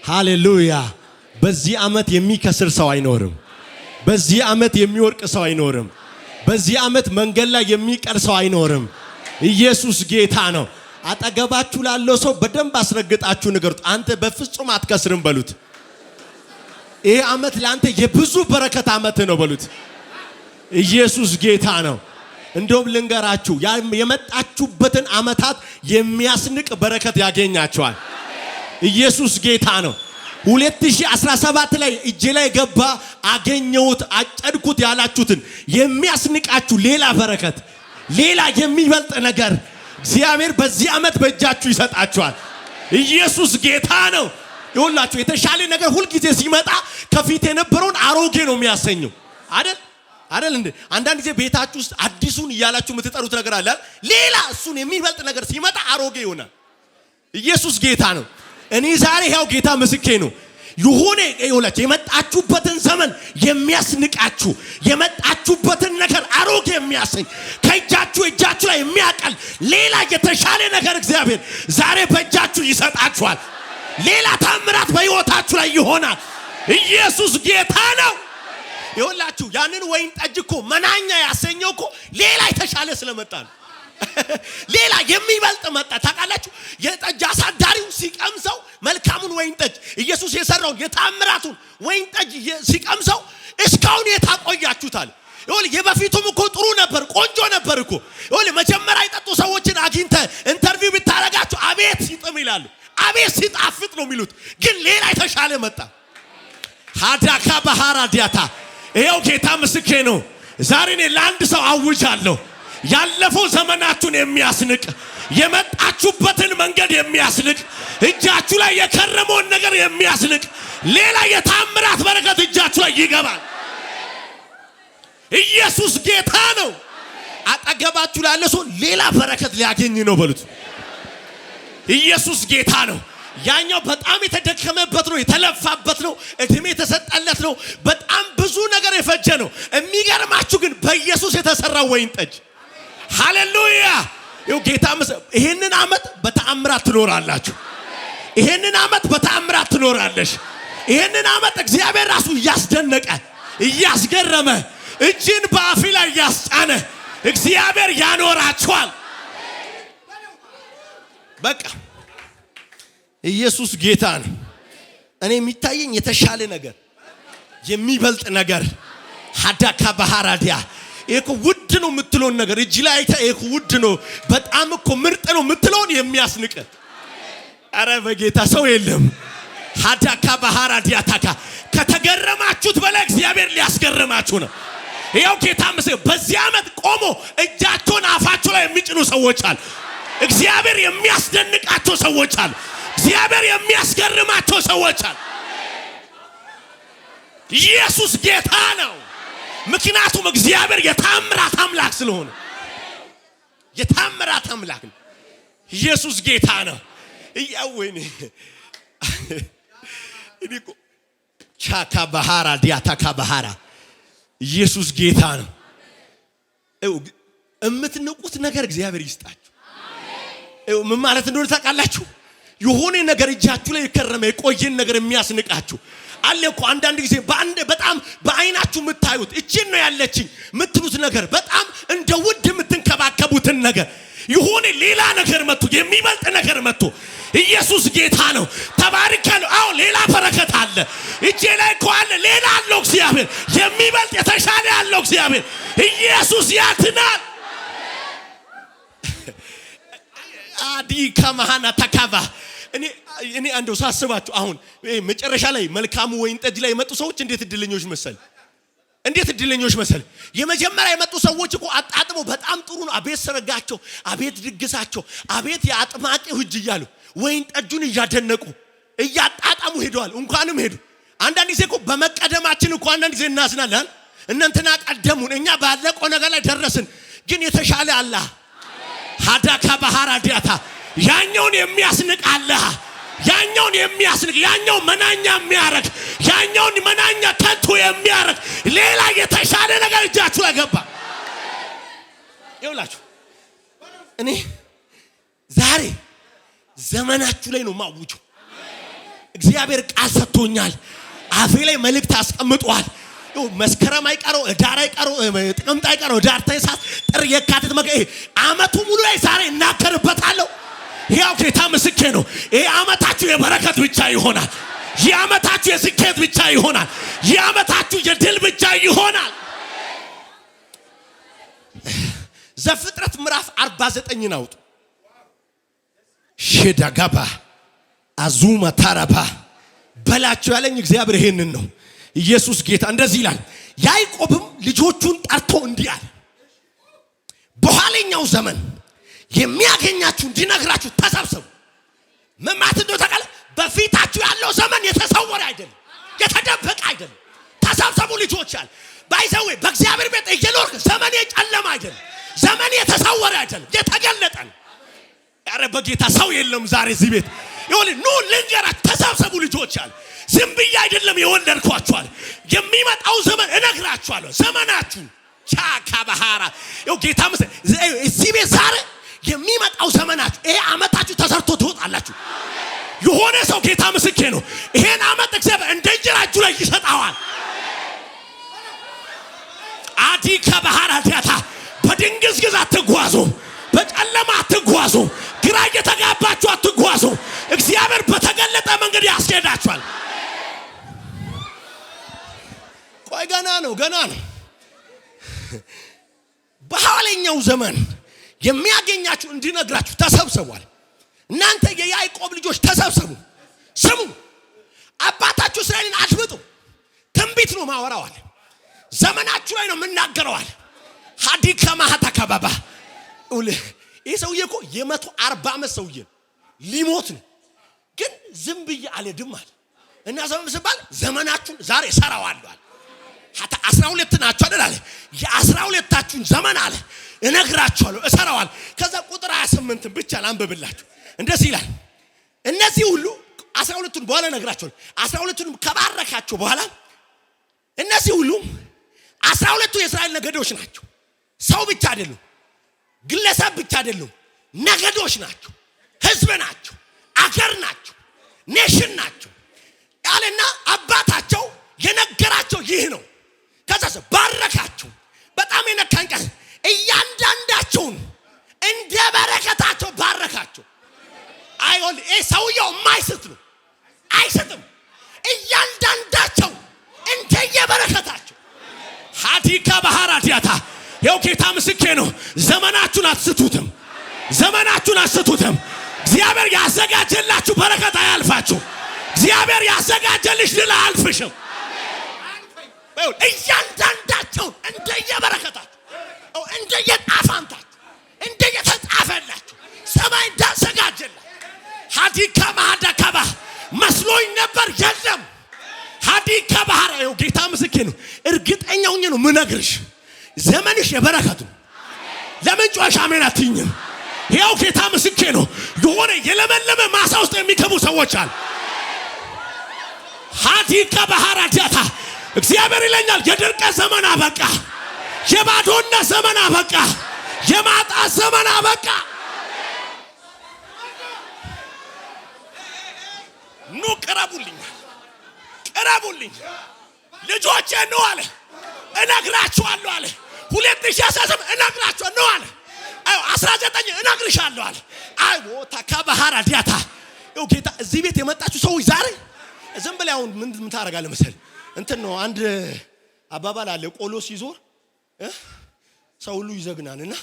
ሃሌሉያ። በዚህ ዓመት የሚከስር ሰው አይኖርም። በዚህ ዓመት የሚወርቅ ሰው አይኖርም። በዚህ ዓመት መንገድ ላይ የሚቀር ሰው አይኖርም። ኢየሱስ ጌታ ነው። አጠገባችሁ ላለው ሰው በደንብ አስረግጣችሁ ንገሩት። አንተ በፍጹም አትከስርም በሉት። ይሄ ዓመት ለአንተ የብዙ በረከት ዓመት ነው በሉት። ኢየሱስ ጌታ ነው። እንደውም ልንገራችሁ የመጣችሁበትን ዓመታት የሚያስንቅ በረከት ያገኛቸዋል። ኢየሱስ ጌታ ነው። 2017 ላይ እጄ ላይ ገባ አገኘሁት አጨድኩት ያላችሁትን የሚያስንቃችሁ ሌላ በረከት ሌላ የሚበልጥ ነገር እግዚአብሔር በዚህ ዓመት በእጃችሁ ይሰጣችኋል። ኢየሱስ ጌታ ነው። ይሁንላችሁ የተሻለ ነገር ሁሉ ጊዜ ሲመጣ ከፊት የነበረውን አሮጌ ነው የሚያሰኘው አይደል እንዴ? አንዳንድ ጊዜ ቤታችሁ ውስጥ አዲሱን እያላችሁ የምትጠሩት ነገር አለ። ሌላ እሱን የሚበልጥ ነገር ሲመጣ አሮጌ ይሆናል። ኢየሱስ ጌታ ነው። እኔ ዛሬ ያው ጌታ ምስክሬ ነው። ይሁን ይሁላችሁ የመጣችሁበትን ዘመን የሚያስንቃችሁ የመጣችሁበትን ነገር አሮጌ የሚያሰኝ ከእጃችሁ ላይ የሚያቀል ሌላ የተሻለ ነገር እግዚአብሔር ዛሬ በእጃችሁ ይሰጣችኋል። ሌላ ታምራት በሕይወታችሁ ላይ ይሆናል። ኢየሱስ ጌታ ነው። ይሁላችሁ ያንን ወይን ጠጅ እኮ መናኛ ያሰኘው እኮ ሌላ የተሻለ ስለመጣ ነው። ሌላ የሚበልጥ መጣ። ታውቃላችሁ የጠጅ አሳዳሪው ሲቀምሰው መልካሙን ወይን ጠጅ ኢየሱስ የሰራውን የታምራቱን ወይን ጠጅ ሲቀምሰው እስካሁን የታቆያችሁታል። ይኸውልህ የበፊቱም እኮ ጥሩ ነበር፣ ቆንጆ ነበር እኮ። ይኸውልህ መጀመሪያ የጠጡ ሰዎችን አግኝተ ኢንተርቪው ብታረጋቸው አቤት ሲጥም ይላሉ፣ አቤት ሲጣፍጥ ነው የሚሉት። ግን ሌላ የተሻለ መጣ። ሀዳካ ባህራ ዲያታ ይኸው ጌታ ምስክሬ ነው። ዛሬ እኔ ለአንድ ሰው አውጃለሁ። ያለፈው ዘመናችሁን የሚያስንቅ የመጣችሁበትን መንገድ የሚያስንቅ እጃችሁ ላይ የከረመውን ነገር የሚያስንቅ ሌላ የታምራት በረከት እጃችሁ ላይ ይገባል። ኢየሱስ ጌታ ነው። አጠገባችሁ ላለ ሰው ሌላ በረከት ሊያገኝ ነው በሉት። ኢየሱስ ጌታ ነው። ያኛው በጣም የተደከመበት ነው፣ የተለፋበት ነው፣ እድሜ የተሰጠለት ነው፣ በጣም ብዙ ነገር የፈጀ ነው። የሚገርማችሁ ግን በኢየሱስ የተሰራው ወይን ጠጅ ሃሌሉያ። ይኸው ጌታ ይሄንን ዓመት በተአምራት ትኖራላችሁ። ይሄንን ዓመት በተአምራት ትኖራለሽ። ይሄንን ዓመት እግዚአብሔር ራሱ እያስደነቀ እያስገረመ እጅን በአፊ ላይ እያስጫነ እግዚአብሔር ያኖራችኋል። በቃ ኢየሱስ ጌታ ነው። እኔ የሚታየኝ የተሻለ ነገር የሚበልጥ ነገር ሀዳካ ባህራዲያ እኮ ውድ ነው የምትለውን ነገር እጅ ላይ አይተ እኮ ውድ ነው በጣም እኮ ምርጥ ነው የምትለውን የሚያስንቅ አረ በጌታ ሰው የለም። ሀዳካ ባህራዲያ ታካ ከተገረማችሁት በላይ እግዚአብሔር ሊያስገርማችሁ ነው። ይኸው ጌታ ምስክር በዚህ ዓመት ቆሞ እጃቸውን አፋቸው ላይ የሚጭኑ ሰዎች አሉ። እግዚአብሔር የሚያስደንቃቸው ሰዎች አሉ። እግዚአብሔር የሚያስገርማቸው ሰዎች አሉ። ኢየሱስ ጌታ ነው። ምክንያቱም እግዚአብሔር የታምራት አምላክ ስለሆነ የታምራት አምላክ ነው። ኢየሱስ ጌታ ነው። ያወይኔ እዲኮ ቻካ ባህራ ዲያታካ ባህራ ኢየሱስ ጌታ ነው። እምትንቁት ነገር እግዚአብሔር ይስጣችሁ። ምን ማለት እንደሆነ ታውቃላችሁ? የሆነ ነገር እጃችሁ ላይ የከረመ የቆየን ነገር የሚያስንቃችሁ አለ እኮ። አንዳንድ ጊዜ በጣም በአይናችሁ የምታዩት እቺን ነው ያለችኝ የምትሉት ነገር በጣም እንደ ውድ የምትንከባከቡትን ነገር የሆነ ሌላ ነገር መጥቶ የሚበልጥ ነገር መጥቶ ኢየሱስ ጌታ ነው። ተባርከናል። አዎ ሌላ በረከት አለ እጄ ላይ እኮ አለ። ሌላ አለው እግዚአብሔር የሚበልጥ የተሻለ ያለው እግዚአብሔር ኢየሱስ ያድናል። አዲ ከማሃና ተካባ እኔ አንደው ሳስባችሁ አሁን መጨረሻ ላይ መልካሙ ወይን ጠጅ ላይ የመጡ ሰዎች እንዴት እድለኞች መሰል። የመጀመሪያ የመጡ ሰዎች እኮ አጣጥመው በጣም ጥሩ ነው፣ አቤት ሰርጋቸው፣ አቤት ድግሳቸው፣ አቤት የአጥማቂው እጅ እያሉ ወይን ጠጁን እያደነቁ እያጣጣሙ ሄደዋል። እንኳንም ሄዱ። አንዳንድ ጊዜ እኮ በመቀደማችን እኮ አንዳንድ ጊዜ እናዝናለን። እነንተና ቀደሙን፣ እኛ ባለቀው ነገር ላይ ደረስን። ግን የተሻለ አለ። ሀዳካ ባህራ ዲያታ ያኛውን የሚያስንቅ አለ። ያኛውን የሚያስንቅ ያኛው መናኛ የሚያረግ ያኛውን መናኛ ከንቱ የሚያረግ ሌላ የተሻለ ነገር እጃችሁ ላይ ገባ። ይውላችሁ እኔ ዛሬ ዘመናችሁ ላይ ነው ማውጁ። እግዚአብሔር ቃል ሰጥቶኛል። አፌ ላይ መልእክት አስቀምጧል። መስከረም አይቀረው፣ ዳር አይቀረው፣ ጥቅምት አይቀረው፣ ዳር ታኅሳስ፣ ጥር፣ የካቲት ዓመቱ ሙሉ ላይ ዛሬ እናገርበታለሁ። ያው ጌታ ምስክሬ ነው። ይሄ ዓመታችሁ የበረከት ብቻ ይሆናል። ይሄ ዓመታችሁ የስኬት ብቻ ይሆናል። ይሄ ዓመታችሁ የድል ብቻ ይሆናል። ዘፍጥረት ምዕራፍ 49 አውጡ። ሸዳጋባ አዙማ ታራባ በላቸው ያለኝ እግዚአብሔር ይሄንን ነው። ኢየሱስ ጌታ እንደዚህ ይላል። ያዕቆብም ልጆቹን ጠርቶ እንዲህ አለ፣ በኋለኛው ዘመን የሚያገኛችሁ እንዲነግራችሁ ተሰብሰቡ። መማት እንደው ተቀለ በፊታችሁ ያለው ዘመን የተሰወረ አይደለም፣ የተደበቀ አይደለም። ተሰብሰቡ ልጆች አለ። ባይዘው በእግዚአብሔር ቤት እየኖርክ ዘመን የጨለማ አይደለም፣ ዘመን የተሰወረ አይደለም፣ የተገለጠ ነው። ያረ በጌታ ሰው የለም ዛሬ እዚህ ቤት ይሁን ኑ ልንገራችሁ፣ ተሰብሰቡ ልጆች አለ። ዝም ብዬ አይደለም የወለድኳችኋል። የሚመጣው ዘመን እነግራችኋለሁ። ዘመናችሁ ቻካ ባህራ ይው ጌታ ምስል እዚህ ቤት ዛሬ የሚመጣው ዘመናችሁ ይሄ ዓመታችሁ ተሰርቶ ትወጣላችሁ። የሆነ ሰው ጌታ ምስክሬ ነው። ይሄን ዓመት እግዚአብሔር እንደ እንጀራችሁ ላይ ይሰጣዋል። አዲ ከባህራ ዲያታ በድንግዝግዝ አትጓዙ፣ በጨለማ አትጓዙ፣ ግራ እየተጋባችሁ አትጓዙ። እግዚአብሔር በተገለጠ መንገድ ያስኬዳችኋል። ቆይ ገና ነው። በኋለኛው ዘመን የሚያገኛችሁ እንዲነግራችሁ ተሰብሰቧል። እናንተ የያዕቆብ ልጆች ተሰብሰቡ፣ ስሙ፣ አባታችሁ እስራኤልን አድምጡ። ትንቢት ነው ማወራዋል። ዘመናችሁ ላይ ነው የምናገረዋል። ሀዲከ ማህታ ከባባ ይሄ ሰውዬ እኮ የ140 ዓመት ሰውዬ ሊሞት ነው። ግን ዝም ብዬ አልሄድም አለ እና ዘመን ሲባል ዘመናችሁን ዛሬ እሰራዋለሁ አለ። ሀታ 12 ናችሁ አይደል አለ። የ12ታችሁን ዘመን አለ እነግራችኋለሁ፣ እሰራዋለሁ። ከዛ ቁጥር 28 ብቻ ላንብብላችሁ። እንደዚህ ይላል፣ እነዚህ ሁሉ 12ቱን በኋላ እነግራችኋለሁ። 12ቱን ከባረካችሁ በኋላ እነዚህ ሁሉ 12ቱ የእስራኤል ነገዶች ናቸው። ሰው ብቻ አይደሉም፣ ግለሰብ ብቻ አይደሉም፣ ነገዶች ናቸው፣ ህዝብ ናቸው፣ አገር ናቸው፣ ኔሽን ናቸው ያለና አባታቸው የነገራቸው ይህ ነው። ከዛ ባረካቸው። በጣም የነካኝ ቃል እያንዳንዳቸውን እንደ በረከታቸው ባረካቸው። አይሆን ሰውየው የማይስት ነው፣ አይስትም። እያንዳንዳቸው እንደየበረከታቸው ሀዲካ ባህራ ዲያታ ያው ጌታ ምስክሬ ነው። ዘመናችሁን አትስቱትም፣ ዘመናችሁን አትስቱትም። እግዚአብሔር ያዘጋጀላችሁ በረከት አያልፋችሁ። እግዚአብሔር ያዘጋጀልሽ ድል አያልፍሽም። እያንዳንዳቸው እንደየበረከታቸው እንደየጣፋንታቸው እንደየተጻፈላችሁ ሰማይ እንዳዘጋጀላችሁ ሀዲካ ማህዳካባ መስሎኝ ነበር፣ የለም ሀዲካ ባህራ ያው ጌታ ምስክሬ ነው። እርግጠኛ ሆኜ ነው ምነግርሽ፣ ዘመንሽ የበረከት ነው። ለምን ጮሽ አሜን አትይኝም? ያው ጌታ ምስክሬ ነው። የሆነ የለመለመ ማሳ ውስጥ የሚገቡ ሰዎች አሉ። ሀዲካ ባህራ ዲያታ እግዚአብሔር ይለኛል፣ የድርቀት ዘመን አበቃ፣ የባዶነት ዘመን አበቃ፣ የማጣት ዘመን አበቃ። ኑ ቅረቡልኝ፣ ቅረቡልኝ ልጆቼ ነው አለ። እነግራችኋለሁ አለ። 2017 እነግራችኋለሁ ነው አለ። 19 እነግርሻለሁ አለ። አይ ቦታ ከባህራ ዲያታ ይው ጌታ እዚህ ቤት የመጣችሁ ሰዎች ዛሬ ዝም ብለው አሁን ምን ታረጋለህ መሰል እንትን ነው። አንድ አባባል አለ፣ ቆሎ ሲዞር ሰው ሁሉ ይዘግናልና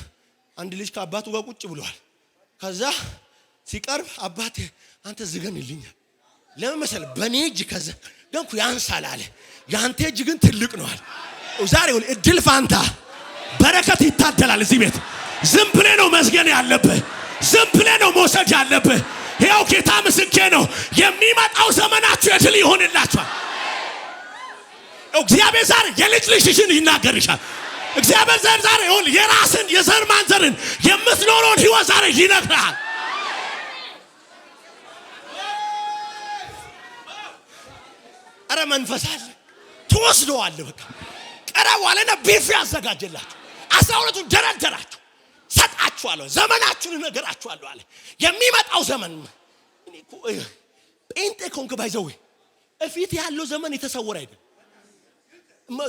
አንድ ልጅ ከአባቱ ጋር ቁጭ ብሏል። ከዛ ሲቀርብ አባቴ አንተ ዝገንልኝ ለምን መሰል በኔ እጅ ከዛ ደንኩ ያንሳል አለ። ያንተ እጅ ግን ትልቅ ነው አለ። ዛሬ እድል ፋንታ በረከት ይታደላል እዚህ ቤት። ዝም ብለህ ነው መስገን ያለብህ፣ ዝም ብለህ ነው መውሰድ ያለብህ። ያው ጌታ ምስክሬ ነው። የሚመጣው ዘመናችሁ የድል ይሆንላችኋል። እግዚአብሔር ዛሬ የልጅ ልጅሽን ይናገርሻል። እግዚአብሔር ዛሬ ይሁን የራስን የዘር ማንዘርን የምትኖረውን ህይወት ዛሬ ይነግርሃል። አረ መንፈስ አለ ትወስደዋለህ። በቃ ቀረብ አለና ቢፍ ያዘጋጀላችሁ 12ቱን ደረደራችሁ ሰጣችኋለሁ። ዘመናችሁን ነገራችኋለሁ አለ። የሚመጣው ዘመን እኔ እኮ ጴንጤ ኮንክ ባይዘው እፊት ያለው ዘመን የተሰወረ አይደል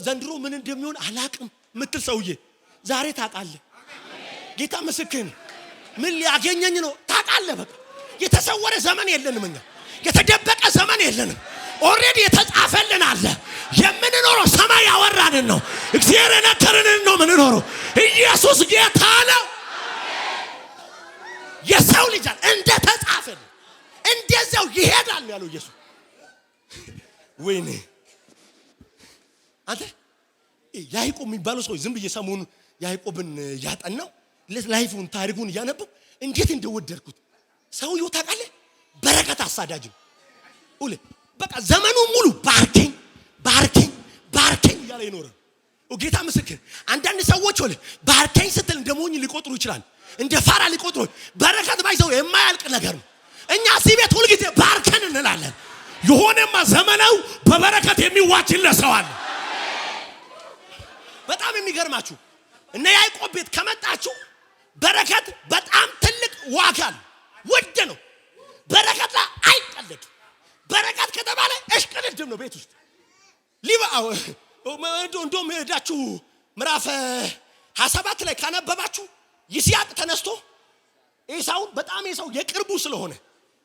ዘንድሮ ምን እንደሚሆን አላቅም ምትል ሰውዬ ዛሬ ታውቃለህ ጌታ ምስክር ምን ሊያገኘኝ ነው ታውቃለህ በቃ የተሰወረ ዘመን የለንም እኛ የተደበቀ ዘመን የለንም ኦሬዲ የተጻፈልን አለ የምንኖረው ሰማይ ያወራንን ነው እግዚአብሔር የነገረንን ነው ምንኖረው ኢየሱስ ጌታ ነው የሰው ልጅ እንደ ተጻፈልን እንደዛው ይሄዳል ያለው ኢየሱስ ወይኔ አንተ ያዕቆብ የሚባለው ሰው ዝም ብዬ ሰሞኑን ያዕቆብን ያጠናው ላይፉን ታሪኩን ያነበው እንዴት እንደወደድኩት ሰውየው ታውቃለህ በረከት አሳዳጅ ነው በቃ ዘመኑ ሙሉ ባርከኝ ባርከኝ ባርከኝ ያለ ይኖር ጌታ ምስክር አንዳንድ ሰዎች ወለ ባርከኝ ስትል እንደሞኝ ሊቆጥሩ ይችላል እንደ ፋራ ሊቆጥሩ በረከት ባይዘው የማያልቅ ነገር ነው እኛ እዚህ ቤት ሁሉ ጊዜ ባርከን እንላለን የሆነማ ዘመናው በበረከት የሚዋጅለት ሰው አለ በጣም የሚገርማችሁ እነ ያዕቆብ ቤት ከመጣችሁ በረከት በጣም ትልቅ ዋጋ አለ ውድ ነው በረከት ላይ አይቀለድ በረከት ከተባለ እሽቅድድም ነው ቤት ውስጥ ሊባው እንደውም ሄዳችሁ ምዕራፍ 27 ላይ ካነበባችሁ ይስሐቅ ተነስቶ ኤሳውን በጣም ኤሳው የቅርቡ ስለሆነ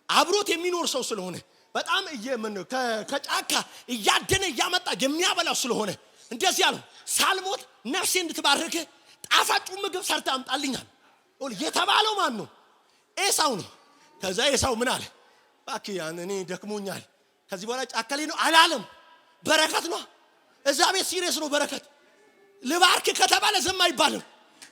አብሮት የሚኖር ሰው ስለሆነ በጣም ከጫካ እያደነ እያመጣ የሚያበላው ስለሆነ እንደዚህ ያለው ሳልሞት ነፍሴ እንድትባረክ ጣፋጭ ምግብ ሰርታ አምጣልኛል የተባለው ማን ነው ኤሳው ነው ከዛ ኤሳው ምን አለ ባክ እኔ ደክሞኛል ከዚህ በኋላ ጫካ ላይ ነው አላለም በረከት ነው እዛ ቤት ሲሪየስ ነው በረከት ልባርክ ከተባለ ዝም አይባልም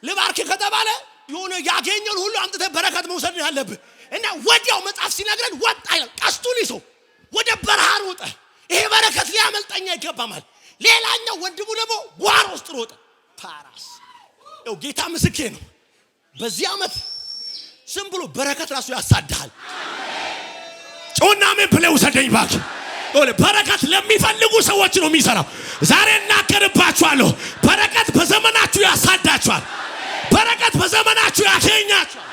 ልባርክ ከተባለ የሆነ ያገኘውን ሁሉ አምጥተ በረከት መውሰድ ያለብህ እና ወዲያው መጽሐፍ ሲነግረን ወጣ ይላል ቀስቱን ይዞ ወደ በረሃ ሮጠ ይሄ በረከት ሊያመልጠኛ ይገባማል ሌላኛው ወንድሙ ደግሞ ጓሮ ውስጥ ሮጠ ፓራስ ጌታ ምስክር ነው በዚህ አመት ዝም ብሎ በረከት ራሱ ያሳድሃል ጮና ምን ብለው ሰደኝ ባክ በረከት ለሚፈልጉ ሰዎች ነው የሚሰራው ዛሬ እናከርባችኋለሁ በረከት በዘመናችሁ ያሳዳችኋል በረከት በዘመናችሁ ያገኛችኋል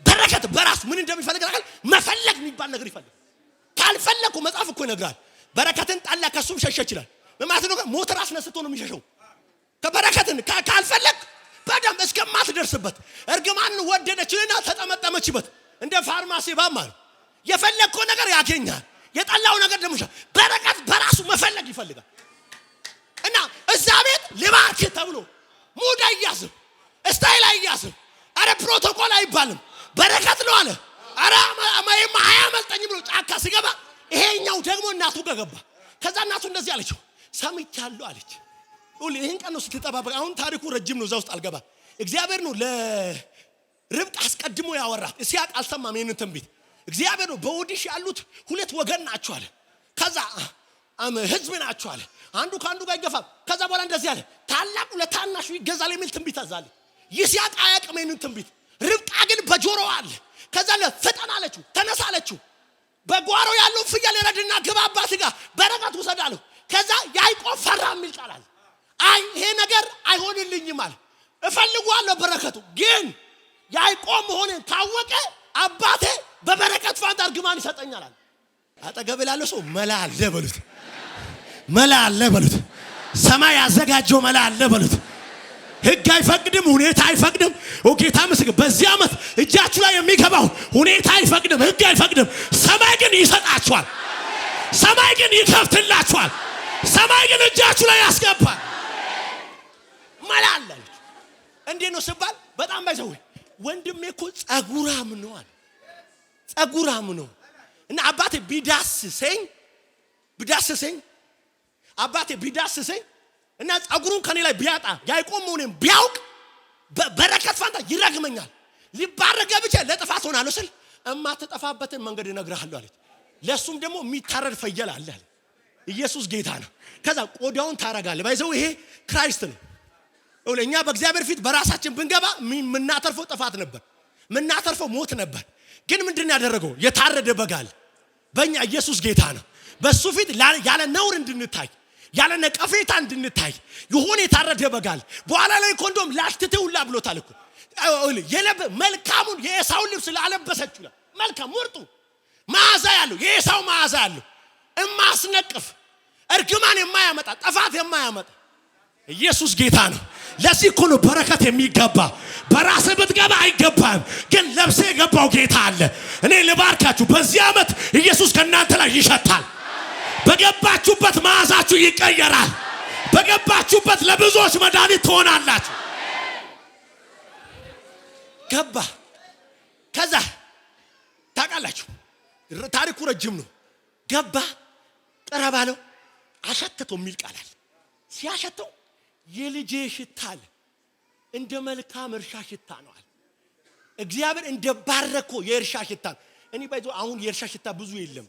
በረከት በራስ ምን እንደሚፈልግ ታውቃለህ መፈለግ የሚባል ነገር ይፈልግ ካልፈለኩ መጽሐፍ እኮ ይነግራል በረከትን ጣላ ከሱም ሸሸ ይችላል ማለት ነው ሞት ራስ ነስቶ ነው የሚሸሸው ከበረከትን ካልፈለክ በደም እስከማትደርስበት እርግማን ወደደችና ተጠመጠመችበት እንደ ፋርማሲ ባማል የፈለከው ነገር ያገኛል የጠላው ነገር ደግሞ በረከት በራሱ መፈለግ ይፈልጋል እና እዛ ቤት ልባርክ ተብሎ ሙድ አይያዝም ስታይል አይያዝም አረ ፕሮቶኮል አይባልም በረከት ነው አለ አረ ማያመልጠኝ ብሎ ጫካ ሲገባ ይሄኛው ደግሞ እናቱ ገባ ከዛ እናቱ እንደዚህ አለችው ሰምቻለሁ አለች ይሄን ቀን ነው ስትጠባበቅ አሁን ታሪኩ ረጅም ነው እዛ ውስጥ አልገባ እግዚአብሔር ነው ለርብቃ አስቀድሞ ያወራት እስያቅ አልሰማም ይሄንን ትንቢት እግዚአብሔር ነው በወዲሽ ያሉት ሁለት ወገን ናቸው አለ ከዛ ህዝብ ናቸው አለ አንዱ ካንዱ ጋር ይገፋል ከዛ በኋላ እንደዚህ አለ ታላቁ ለታናሹ ይገዛል የሚል ትንቢት አዛለ ይስያቅ አያውቅም ይሄንን ትንቢት ርብቃ ግን በጆሮዋ አለ ከዛ ለፈጠና አለችው ተነሳ አለችው በጓሮ ያለው ፍየል ረድና ግባባት ጋር በረከት ወሰዳለሁ ከዛ ያዕቆብ ፈራ የሚል ቃል አለ አይ ይሄ ነገር አይሆንልኝም አለ እፈልጓለሁ በረከቱ ግን ያዕቆብ መሆንን ታወቀ አባቴ በበረከት ፋንታ እርግማን ይሰጠኛል አለ አጠገብ ያለው ሰው መላ አለ በሉት ሰማይ ያዘጋጀው መላ አለ በሉት ህግ አይፈቅድም ሁኔታ አይፈቅድም ጌታ ምስክር በዚህ አመት እጃችሁ ላይ የሚገባው ሁኔታ አይፈቅድም ህግ አይፈቅድም ሰማይ ግን ይሰጣችኋል ሰማይ ግን ይከፍትላችኋል ሰማይ ግን እጃችሁ ላይ ያስገባል መላል እንዴ ነው ሲባል በጣም ባይዘው ወንድሜ እኮ ጸጉራም ነው አለ ጸጉራም ነው እና አባቴ ቢዳስሰኝ አባቴ ቢዳስሰኝ እና ጸጉሩን ከኔ ላይ ቢያጣ ያዕቆብ መሆኔን ቢያውቅ በረከት ፋንታ ይረግመኛል ሊባረከ ብቻ ለጥፋት ሆናለሁ ስል እማትጠፋበትን መንገድ እነግርሃለሁ አለች ለሱም ደግሞ የሚታረድ ፍየል አለ ኢየሱስ ጌታ ነው ከዛ ቆዳውን ታረጋለህ ባይዘው ይሄ ክራይስት ነው እኛ በእግዚአብሔር ፊት በራሳችን ብንገባ ምናተርፈው ጥፋት ነበር ምናተርፈው ሞት ነበር ግን ምንድነው ያደረገው የታረደ በጋል በእኛ ኢየሱስ ጌታ ነው በሱ ፊት ያለ ነውር እንድንታይ ያለ ነቀፌታ እንድንታይ ይሆን የታረደ በጋል በኋላ ላይ ኮንዶም ላሽትተውላ ብሎታል እኮ የለበ መልካሙን የኤሳውን ልብስ ላለበሰችው ነው መልካም ወርጡ መዓዛ ያለው የኤሳው መዓዛ ያለው እማስነቅፍ እርግማን የማያመጣ ጠፋት የማያመጣ ኢየሱስ ጌታ ነው። ለዚህ እኮ ነው በረከት የሚገባ በራስ ብትገባ አይገባም ግን ለብሰ የገባው ጌታ አለ። እኔ ልባርካችሁ በዚህ ዓመት ኢየሱስ ከናንተ ላይ ይሸታል። በገባችሁበት መዓዛችሁ ይቀየራል። በገባችሁበት ለብዙዎች መድኃኒት ትሆናላችሁ። ገባ ከዛ ታውቃላችሁ ታሪኩ ረጅም ነው። ገባ ቀረባለው አሸተተው የሚል ቃል አለ። ሲያሸተው የልጄ ሽታ አለ እንደ መልካም እርሻ ሽታ ነው አለ። እግዚአብሔር እንደባረከው የእርሻ ሽታ ነው። እኔ ባይዞ አሁን የእርሻ ሽታ ብዙ የለም።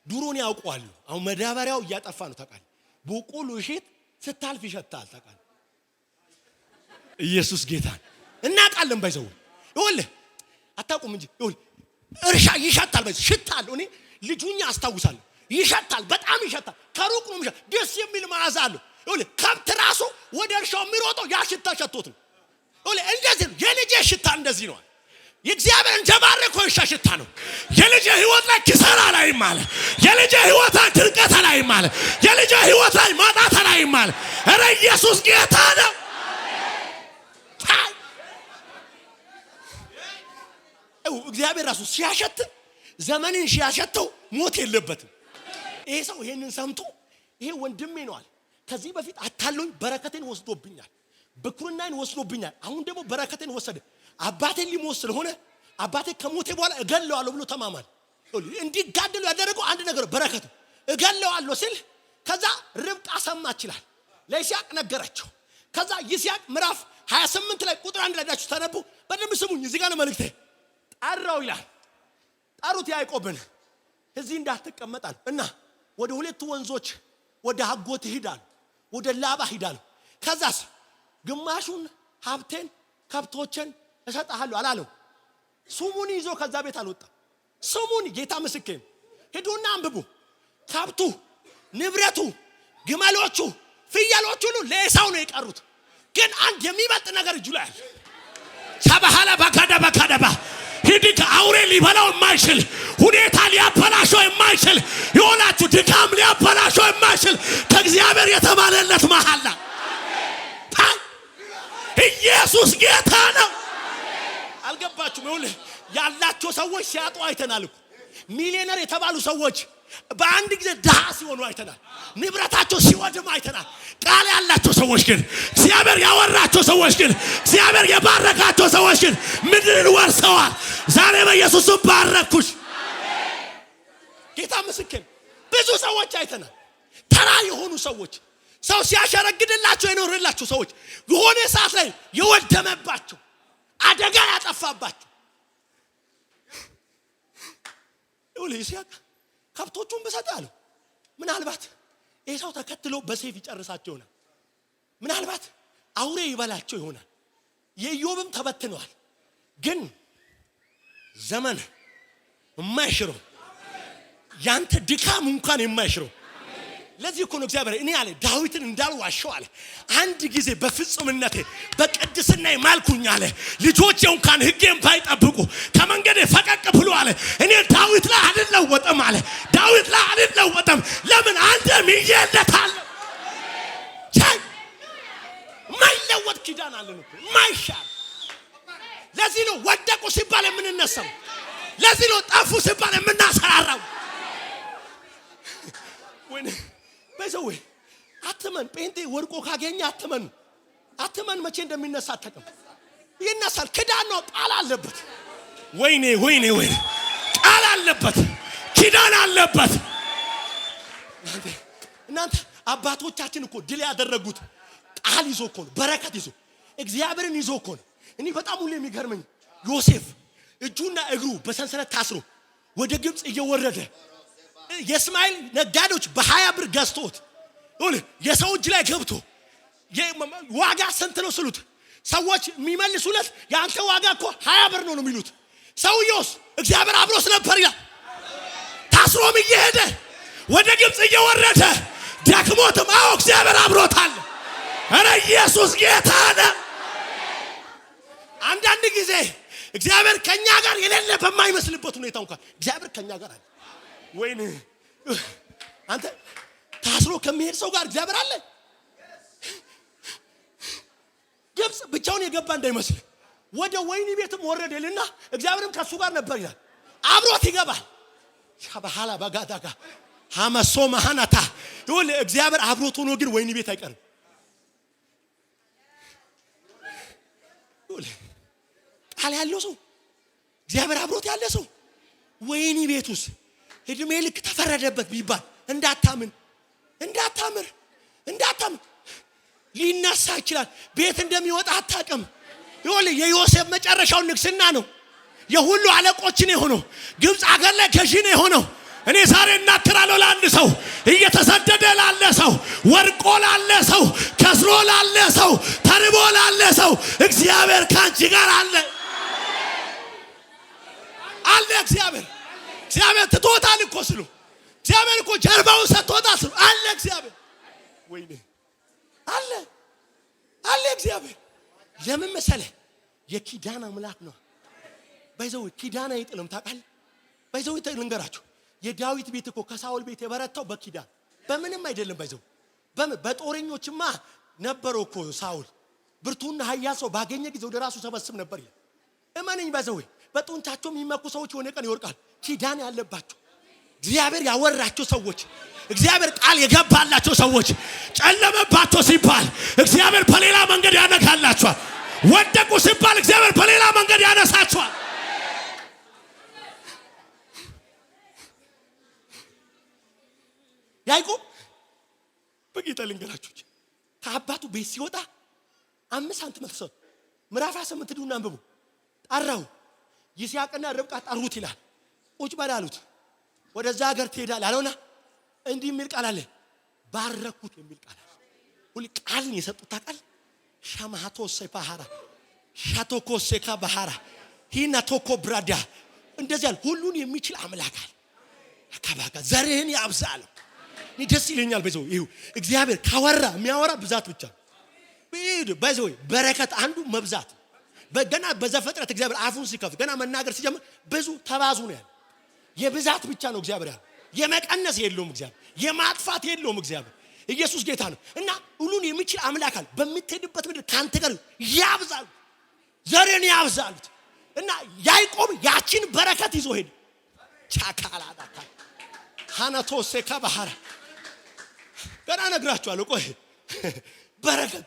ድሮን ያውቀዋል። አሁን መዳበሪያው እያጠፋ ነው ታውቃለህ። በቆሎ እሸት ስታልፍ ይሸታል ታውቃለህ። ኢየሱስ ጌታ እናውቃለን። ባይዘው ይኸውልህ አታውቁም እንጂ ይኸውልህ እርሻ ይሸታል። ባይዘው ሽታል። እኔ ልጁኛ አስታውሳለሁ ይሸታል። በጣም ይሸታል። ከሩቅ ነው የሚሸት ደስ የሚል መዓዛ አለው። ይኸውልህ ከብት ራሱ ወደ እርሻው የሚሮጠው ያ ሽታ ሸቶት ነው። ይኸውልህ እንደዚህ ነው የልጄ ሽታ እንደዚህ ነው። የእግዚአብሔር እንደባረከው እርሻ ሽታ ነው። የልጄ ህይወት ላይ ኪሳራ ላይ ማለት የልጄ ህይወት ላይ ድርቀት ላይ ማለት የልጄ ህይወት ላይ ማጣት ላይ ማለት ኧረ ኢየሱስ ጌታ ነው። እግዚአብሔር ራሱ ሲያሸት ዘመንን ሲያሸተው ሞት የለበትም። ይሄ ሰው ይሄንን ሰምቶ ይሄ ወንድሜ ነው አለ ከዚህ በፊት አታሎኝ በረከቴን ወስዶብኛል፣ በኩርናን ወስዶብኛል። አሁን ደግሞ በረከቴን ወሰደ። አባቴን ሊሞት ስለሆነ አባቴ ከሞቴ በኋላ እገለዋለሁ ብሎ ተማማለ። እንዲጋደሉ ያደረገው አንድ ነገር በረከቱ እገለዋለሁ ሲል ከዛ ርብቃ ሰማች ይላል ለይስሐቅ ነገረችው። ከዛ ይስሐቅ ምዕራፍ 28 ላይ ቁጥር 1 ላይ ዳችሁ ተነቡ። በደንብ ስሙኝ እዚህ ጋር ነው መልእክቴ። ጠራው ይላል ጠሩት ያዕቆብን እዚህ እንዳትቀመጣል እና ወደ ሁለቱ ወንዞች ወደ አጎት ሂዳል ወደ ላባ ሂዳል። ከዛስ ግማሹን ሀብቴን ከብቶችን እሰጣለሁ አላለው። ስሙን ይዞ ከዛ ቤት አልወጣ። ስሙን ጌታ ምስክር ሄዱና አንብቡ። ከብቱ ንብረቱ ግመሎቹ ፍየሎቹ ሁሉ ለኤሳው ነው የቀሩት። ግን አንድ የሚበልጥ ነገር እጁ ላይ አለ። ሰባሃላ በካዳባ ሂድክ አውሬ ሊበላው የማይችል ሁኔታ ሊያበላሸው የማይችል ይሆናችሁ ድካም ሊያበላሸው የማይችል ከእግዚአብሔር የተባለለት መሐላ ኢየሱስ ጌታ ነው። አልገባችሁም? ይኸውልህ ያላቸው ሰዎች ሲያጡ አይተናል እኮ ሚሊዮነር የተባሉ ሰዎች በአንድ ጊዜ ድሃ ሲሆኑ አይተናል። ንብረታቸው ሲወድም አይተናል። ቃል ያላቸው ሰዎች ግን እግዚአብሔር ያወራቸው ሰዎች ግን እግዚአብሔር የባረካቸው ሰዎች ግን ምድርን ወርሰዋል። ዛሬ በኢየሱስ ባረኩሽ። ጌታ ምስክር ብዙ ሰዎች አይተናል። ተራ የሆኑ ሰዎች ሰው ሲያሸረግድላቸው የኖርላቸው ሰዎች የሆነ ሰዓት ላይ የወደመባቸው አደጋ ያጠፋባቸው ይኸውልህ ከብቶቹን በሰጣለው ምናልባት ኤሳው ተከትሎ በሰይፍ ይጨርሳቸው ይሆናል። ምናልባት አውሬ ይበላቸው ይሆናል። የኢዮብም ተበትነዋል። ግን ዘመን የማይሽረው ያንተ ድካም እንኳን የማይሽረው ለዚህ እኮ ነው እግዚአብሔር እኔ አለ ዳዊትን እንዳልዋሸው አለ አንድ ጊዜ በፍጹምነቴ በቅድስና ማልኩኝ አለ ልጆቼ እንኳን ሕጌን ባይጠብቁ ከመንገዴ ፈቀቅ ብሎ አለ እኔ ዳዊት ላይ አልለወጥም አለ ዳዊት ላይ አልለወጥም። ለምን አንተ ምይለታል ማይለወጥ ኪዳን አለን እኮ ማይሻል። ለዚህ ነው ወደቁ ሲባል የምንነሳው። ለዚህ ነው ጠፉ ሲባል የምናሰራራው። በዘው አትመን ጴንጤ ወርቆ ካገኘ አትመን መቼ እንደሚነሳ አትቀም ይነሳል። ኪዳን ነው ቃል አለበት። ወይኔ ቃል አለበት ኪዳን አለበት። እናንተ አባቶቻችን እኮ ድል ያደረጉት ቃል ይዞ እኮ ነው። በረከት ይዞ እግዚአብሔርን ይዞ እኮ ነው። እኔ በጣም ሁሉ የሚገርመኝ ዮሴፍ እጁና እግሩ በሰንሰለት ታስሮ ወደ ግብጽ እየወረደ የእስማኤል ነጋዴዎች በ20 ብር ገዝቶት የሰው እጅ ላይ ገብቶ ዋጋ ስንት ነው ስሉት ሰዎች የሚመልሱለት ያንተ ዋጋ እኮ 20 ብር ነው የሚሉት። ሰውየውስ እግዚአብሔር አብሮት ነበር ያ ታስሮም እየሄደ ወደ ግብጽ እየወረደ ደክሞትም እግዚአብሔር አብሮታል። ኧረ ኢየሱስ ጌታ ነው። አንዳንድ ጊዜ እግዚአብሔር ከኛ ጋር የሌለ በማይመስልበት ሁኔታ እንኳን እግዚአብሔር ከኛ ጋር አለ። ወይኔ አንተ ታስሮ ከሚሄድ ሰው ጋር እግዚአብሔር አለ። ግብጽ ብቻውን የገባ እንዳይመስል ወደ ወይኒ ቤትም ወረደልና እግዚአብሔርም ከሱ ጋር ነበር ይላል። አብሮት ይገባል። ሻባሃላ ባጋዳጋ ሐመሶ ማሃናታ ይሁን እግዚአብሔር አብሮት ሆኖ ግን ወይኒ ቤት አይቀርም። ቃል ያለው ሰው እግዚአብሔር አብሮት ያለ ሰው ወይኒ ቤት ውስጥ እድሜ ልክ ተፈረደበት ቢባል እንዳታምን ሊነሳ ይችላል። ቤት እንደሚወጣ አታውቅም። ይሁን የዮሴፍ መጨረሻው ንግስና ነው። የሁሉ አለቆችን የሆነው ግብጽ አገር ላይ ገዢ ነው የሆነው። እኔ ዛሬ እናገራለሁ ለአንድ ሰው እየተሰደደ ላለ ሰው፣ ወርቆ ላለ ሰው፣ ከስሮ ላለ ሰው፣ ተርቦ ላለ ሰው እግዚአብሔር ካንቺ ጋር አለ። እግዚአብሔር ትቶታል እኮ ስሉ እግዚአብሔር እኮ ጀርባውን ሰጥቶታል ስሉ አለ እግዚአብሔር። ወይኔ አለ እግዚአብሔር። ለምን መሰለህ? የኪዳን አምላክ ነው። ባይዘው ኪዳን አይጥልም ታውቃለህ። ባይዘው ልንገራችሁ፣ የዳዊት ቤት እኮ ከሳውል ቤት የበረታው በኪዳን በምንም አይደለም። ባይዘው በጦረኞችማ ነበረው እኮ ሳውል ብርቱና ኃያል ሰው ባገኘ ጊዜ ወደ ራሱ ሰበስብ ነበር ይላል። እመነኝ ባይዘው በጡንቻቸው የሚመኩ ሰዎች የሆነ ቀን ይወርቃል። ኪዳን ያለባቸው እግዚአብሔር ያወራቸው ሰዎች፣ እግዚአብሔር ቃል የገባላቸው ሰዎች ጨለመባቸው ሲባል እግዚአብሔር በሌላ መንገድ ያነካላቸዋል። ወደቁ ሲባል እግዚአብሔር በሌላ መንገድ ያነሳቸዋል። ያዕቆብ በጌታ ልንገራችሁ ከአባቱ ቤት ሲወጣ 5 ሳንቲም ተሰጠው። ምዕራፍ 8 ዱና አንብቡ። ጠራው። ይስሐቅና ርብቃ ጠሩት ይላል። ቁጭ በል አሉት። ወደዛ ሀገር ትሄዳለህ አለውና እንዲህ የሚል ቃል አለ። ባረኩት የሚል ቃል አለ። ሁሉ ቃልን የሰጡት ታውቃል። ሻማሃቶ ሰፋሃራ ሻቶኮ ሰካ ባህራ ሂና ቶኮ ብራዳ እንደዚህ ያለ ሁሉን የሚችል አምላክ አለ። አካባጋ ዘርህን ያብዛል። እኔ ደስ ይለኛል። በዛው ይሄው እግዚአብሔር ካወራ የሚያወራ ብዛት ብቻ በዛው በረከት አንዱ መብዛት። ገና በዘፍጥረት እግዚአብሔር አፉን ሲከፍት ገና መናገር ሲጀምር ብዙ ተባዙ ነው ያለው። የብዛት ብቻ ነው እግዚአብሔር ያለው። የመቀነስ የለውም እግዚአብሔር፣ የማጥፋት የለውም እግዚአብሔር። ኢየሱስ ጌታ ነው እና ሁሉን የሚችል አምላክ አለ። በምትሄድበት ምድር ካንተ ጋር ያብዛል፣ ዘርን ያብዛል። እና ያዕቆብ ያቺን በረከት ይዞ ሄደ። ቻካላዳታ ሃናቶሴ ከባህራ ገና ነግራችኋለሁ። ቆይ በረከት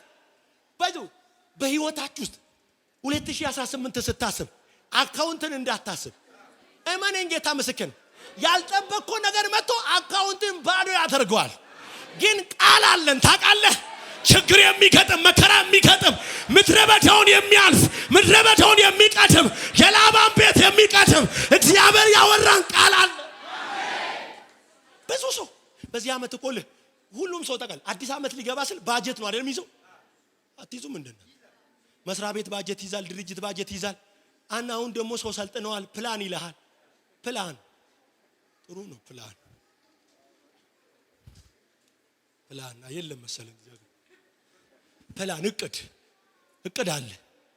ባይዞ በህይወታችሁ ውስጥ 2018 ስታስብ አካውንትን እንዳታስብ። እመነኝ ጌታ ምስክር፣ ያልጠበቅከው ነገር መጥቶ አካውንትን ባዶ ያደርገዋል። ግን ቃል አለን ታውቃለህ። ችግር የሚገጥም መከራ የሚገጥም ምድረ በዳውን የሚያልፍ ምድረ በዳውን የሚቀድም የላባን ቤት የሚቀድም እግዚአብሔር ያወራን ቃል አለ። ብዙ ሰው በዚህ ዓመት እኮ ሁሉም ሰው ታውቃለህ አዲስ ዓመት ሊገባ ስል ባጀት ነው አይደል የሚይዘው። አትይዙም? ምንድነው መስሪያ ቤት ባጀት ይዛል፣ ድርጅት ባጀት ይዛል። አሁን ደግሞ ሰው ሰልጥነዋል። ፕላን ይልሃል። ፕላን ጥሩ ነው። ፕላን አይደለም መሰለኝ እግዚአብሔር። ፕላን እቅድ አለ።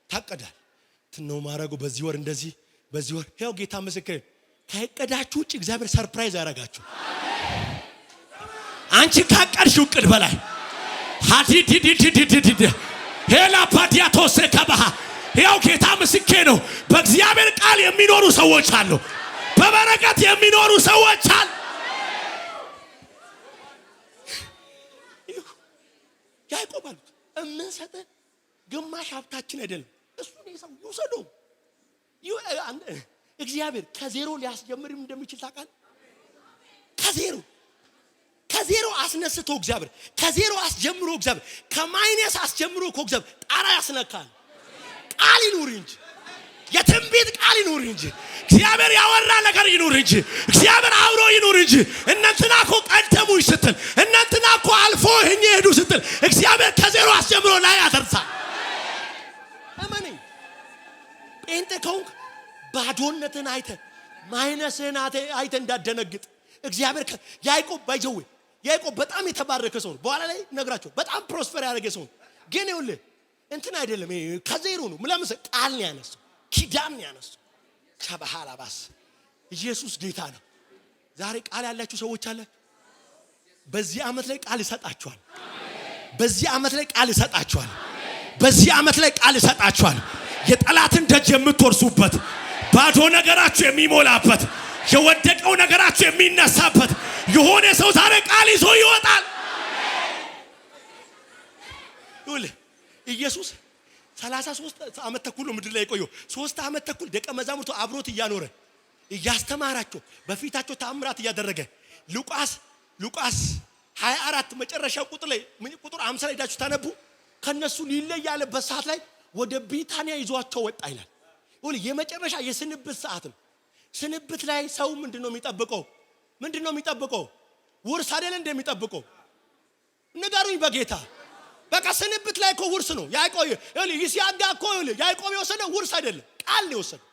ታቀዳል ትነው ማረጉ በዚህ ወር እንደዚህ በዚህ ወር ያው ጌታ ምስክር ከእቅዳችሁ ውጭ እግዚአብሔር ሰርፕራይዝ ያደርጋችሁ። አንቺ ካቀድሽው እቅድ በላይ ሃዲዲዲዲዲዲ ሄላ ፓዲያቶ ሰከባህ ያው ጌታ ምስክር ነው። በእግዚአብሔር ቃል የሚኖሩ ሰዎች አሉ። በበረከት የሚኖሩ ሰዎች አሉ። ያዕቆብ አሉት እምንሰጥ ግማሽ ሀብታችን አይደለም እሱን ይሰው ይወሰደው። እግዚአብሔር ከዜሮ ሊያስጀምርም እንደሚችል ታውቃለህ። ከዜሮ አስነስቶ እግዚአብሔር ከዜሮ አስጀምሮ እግዚአብሔር ከማይነስ አስጀምሮ እኮ እግዚአብሔር ጣራ ያስነካል። ቃል ይኑር እንጂ የትንቢት ቃል ይኑር እንጂ እግዚአብሔር ያወራ ነገር ይኑር እንጂ እግዚአብሔር አብሮ ይኑር እንጂ እነንትና እኮ ቀደሙኝ ስትል እነንትና እኮ አልፎ ሄዱ ስትል እግዚአብሔር ከዜሮ አስጀምሮ ላይ ያደርሳል። እመነኝ። ጴንጤ ከሆንክ ባዶነትን አይተ ማይነስህን አይተ እንዳደነግጥ እግዚአብሔር ያዕቆብ በጣም የተባረከ ሰው ነው። በኋላ ላይ ነግራቸው በጣም ፕሮስፐር ያደረገ ሰው ነው። ግን ይኸውልህ እንትን አይደለም ከዜሮ ነው ምለምሰ ቃል ነው ያነሳው ኪዳን ነው ያነሳው ቻባሃላ ባስ ኢየሱስ ጌታ ነው ዛሬ ቃል ያላችሁ ሰዎች አለ በዚህ አመት ላይ ቃል ይሰጣችኋል በዚህ አመት ላይ ቃል ይሰጣችኋል በዚህ አመት ላይ ቃል ይሰጣችኋል የጠላትን ደጅ የምትወርሱበት ባዶ ነገራችሁ የሚሞላበት የወደቀው ነገራችሁ የሚነሳበት የሆነ ሰው ዛሬ ቃል ይዞ ይወጣል ይኸውልህ ኢየሱስ 33 ዓመት ተኩል ምድር ላይ ቆየው 3 ዓመት ተኩል ደቀ መዛሙርቱ አብሮት እያኖረ እያስተማራቸው በፊታቸው ተአምራት እያደረገ ሉቃስ 24 መጨረሻው ቁጥር ላይ ቁጥር 50 ላይ ዳችሁ ታነቡ ከነሱ ሊለያለበት ሰዓት ላይ ወደ ቢታንያ ይዟቸው ወጣ ይላል ይኸውልህ የመጨረሻ የስንብት ሰዓት ነው ስንብት ላይ ሰው ምንድነው የሚጠብቀው ውርስ አይደል እንደሚጠብቀው ንገሩኝ በጌታ በቃ ስንብት ላይ እኮ ውርስ ነው ያዕቆብ ይስሐቅ እኮ ያዕቆብ የወሰደው ውርስ አይደለም ቃል ነው የወሰደው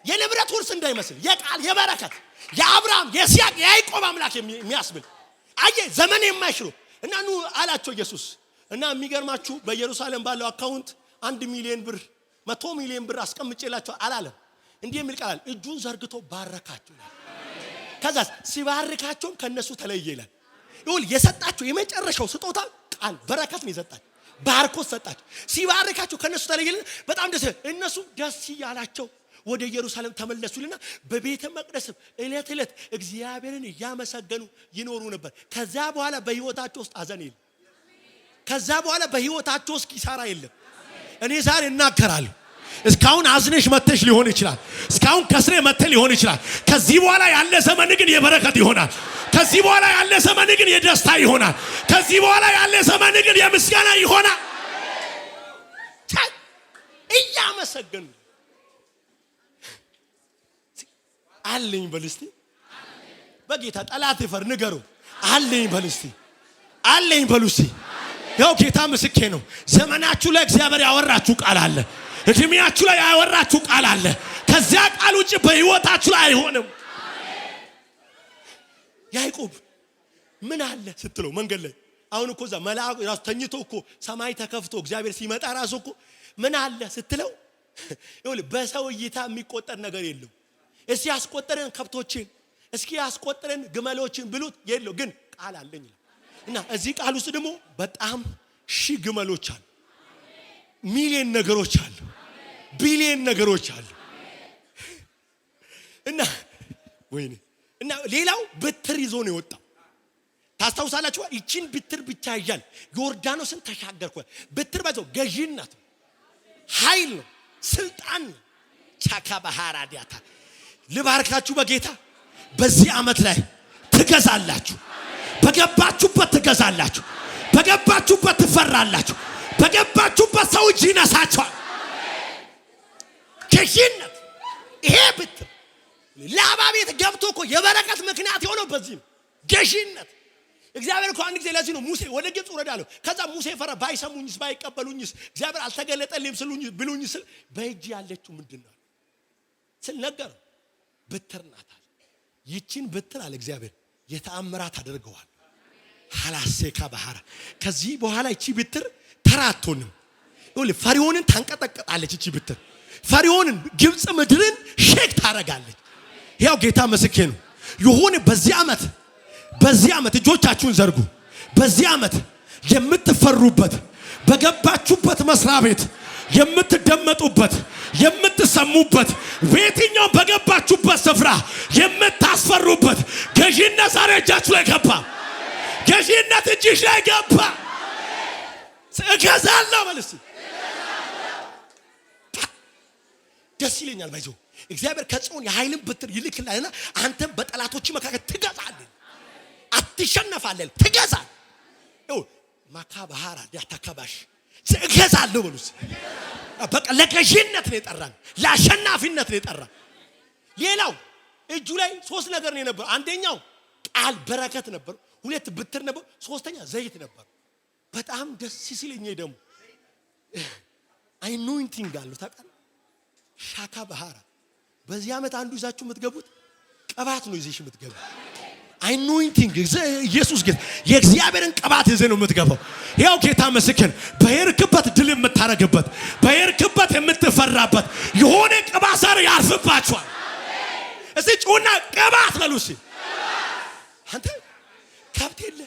የንብረት ውርስ እንዳይመስል የቃል የበረከት የአብርሃም የይስሐቅ የያዕቆብ አምላክ የሚያስብል አየ ዘመን የማይሽሩ እና ኑ አላቸው ኢየሱስ እና የሚገርማችሁ በኢየሩሳሌም ባለው አካውንት 1 ሚሊዮን ብር 100 ሚሊዮን ብር አስቀምጬላችሁ አላለም እንዲህ የሚል ቃል እጁን ዘርግቶ ባረካቸው ከዛ ሲባርካቸው ከነሱ ተለየ ይላል ይሁን የሰጣቸው የመጨረሻው ስጦታ ቃል በረከት ነው የሰጣቸው ባርኮት ሰጣቸው ሲባርካቸው ከነሱ ተለየ በጣም ደስ እነሱ ደስ ያላቸው ወደ ኢየሩሳሌም ተመለሱልና በቤተ መቅደስ እለት እግዚአብሔርን ያመሰገኑ ይኖሩ ነበር ከዛ በኋላ በህይወታቸው ውስጥ አዘን የለም ከዛ በኋላ በህይወታቸው ውስጥ ኪሳራ የለም እኔ ዛሬ እናገራለሁ እስካሁን አዝነሽ መተሽ ሊሆን ይችላል እስካሁን ከስሬ መተል ሊሆን ይችላል ከዚህ በኋላ ያለ ዘመን ግን የበረከት ይሆናል ከዚህ በኋላ ያለ ዘመን ግን የደስታ ይሆናል ከዚህ በኋላ ያለ ዘመን ግን የምስጋና ይሆናል እያመሰገኑ አለኝ በልስቲ በጌታ ጠላት ይፈር ንገሩ አለኝ በልስቲ አለኝ በሉሲ ያው ጌታ ምስክሬ ነው ዘመናችሁ ላይ እግዚአብሔር ያወራችሁ ቃል አለ እድሜያችሁ ላይ ያወራችሁ ቃል አለ ከዚያ ቃል ውጪ በህይወታችሁ ላይ አይሆንም ያዕቆብ ምን አለ ስትለው መንገድ ላይ አሁን እኮ ዛ መልአክ ራሱ ተኝቶ እኮ ሰማይ ተከፍቶ እግዚአብሔር ሲመጣ ራሱ እኮ ምን አለ ስትለው ይኸውልህ በሰው እይታ የሚቆጠር ነገር የለው እስኪ ያስቆጠረን ከብቶችን እስኪ ያስቆጠረን ግመሎችን ብሉት የለው ግን ቃል አለኝ እና እዚህ ቃል ውስጥ ደግሞ በጣም ሺህ ግመሎች አሉ ሚሊዮን ነገሮች አሉ ቢሊዮን ነገሮች አሉ እና ወይኔ እና ሌላው በትር ይዞ ነው የወጣው ታስታውሳላችሁ እቺን በትር ብቻ ይያል ዮርዳኖስን ተሻገርኩ በትር ባዘው ገዢነት ኃይል ነው ስልጣን ቻካ ባህራዲያታ ልባርካችሁ በጌታ በዚህ አመት ላይ ትገዛላችሁ በገባችሁበት ትገዛላችሁ በገባችሁበት ትፈራላችሁ በገባችሁበት ሰው እጅ ይነሳችኋል ገዢነት ይሄ በትር ላባ ቤት ገብቶ እኮ የበረከት ምክንያት የሆነው በዚህ ነው ገዢነት እግዚአብሔር እኮ አንድ ጊዜ ለዚህ ነው ሙሴ ወደ ግብጽ ወረዳለው ከዛ ሙሴ ፈራ ባይሰሙኝስ ባይቀበሉኝስ እግዚአብሔር አልተገለጠልኝም ብሉኝስ በእጅ ያለችው ምንድነው ስለነገር በትር ናት ይቺን በትር አለ እግዚአብሔር የተአምራት አድርገዋል ሐላሴካ ባህራ ከዚህ በኋላ እቺ በትር ተራቶንም ይሁን ፈርዖንን ታንቀጠቀጣለች እቺ በትር ፈርዖንን ግብጽ ምድርን ሼክ ታረጋለች ያው ጌታ መስክሬ ነው ይሁን በዚህ አመት እጆቻችሁን ዘርጉ በዚህ አመት የምትፈሩበት በገባችሁበት መስሪያ ቤት የምትደመጡበት የምትሰሙበት በየትኛው በገባችሁበት ስፍራ የምታስፈሩበት ገዢነት ዛሬ እጃችሁ ላይ ገባ ገዢነት እጅሽ ላይ ገባ እገዛለሁ በልስ ደስ ይለኛል ባይዞ እግዚአብሔር ከጽዮን የኃይልን በትር ይልክልሃልና አንተም በጠላቶች መካከል ትገዛለህ አትሸነፋለህ ትገዛለህ ይኸው ማካባሃራ ያታከባሽ እገዛለሁ በሉስ በቃ ለገዢነት ነው የጠራን ለአሸናፊነት ነው የጠራን ሌላው እጁ ላይ 3 ነገር ነው የነበረው አንደኛው ቃል በረከት ነበር ሁለት በትር ነበር ሶስተኛ ዘይት ነበር በጣም ደስ ሲለኝ ደግሞ አኖይንቲንግ አለው ታውቃለህ ሻካ ባህራ በዚህ አመት አንዱ ይዛችሁ የምትገቡት ቅባት ነው ይዘሽ የምትገቡ አኖይንቲንግ ኢየሱስ ጌታ የእግዚአብሔርን ቅባት ይዘህ ነው የምትገባው። ያው ጌታ መስከን በየርክበት ድል የምታረግበት በየርክበት የምትፈራበት የሆነ ቅባት ዛሬ ያርፍባችኋል። እስቲ ጩና ቅባት በሉሲ። አንተ ከብት የለ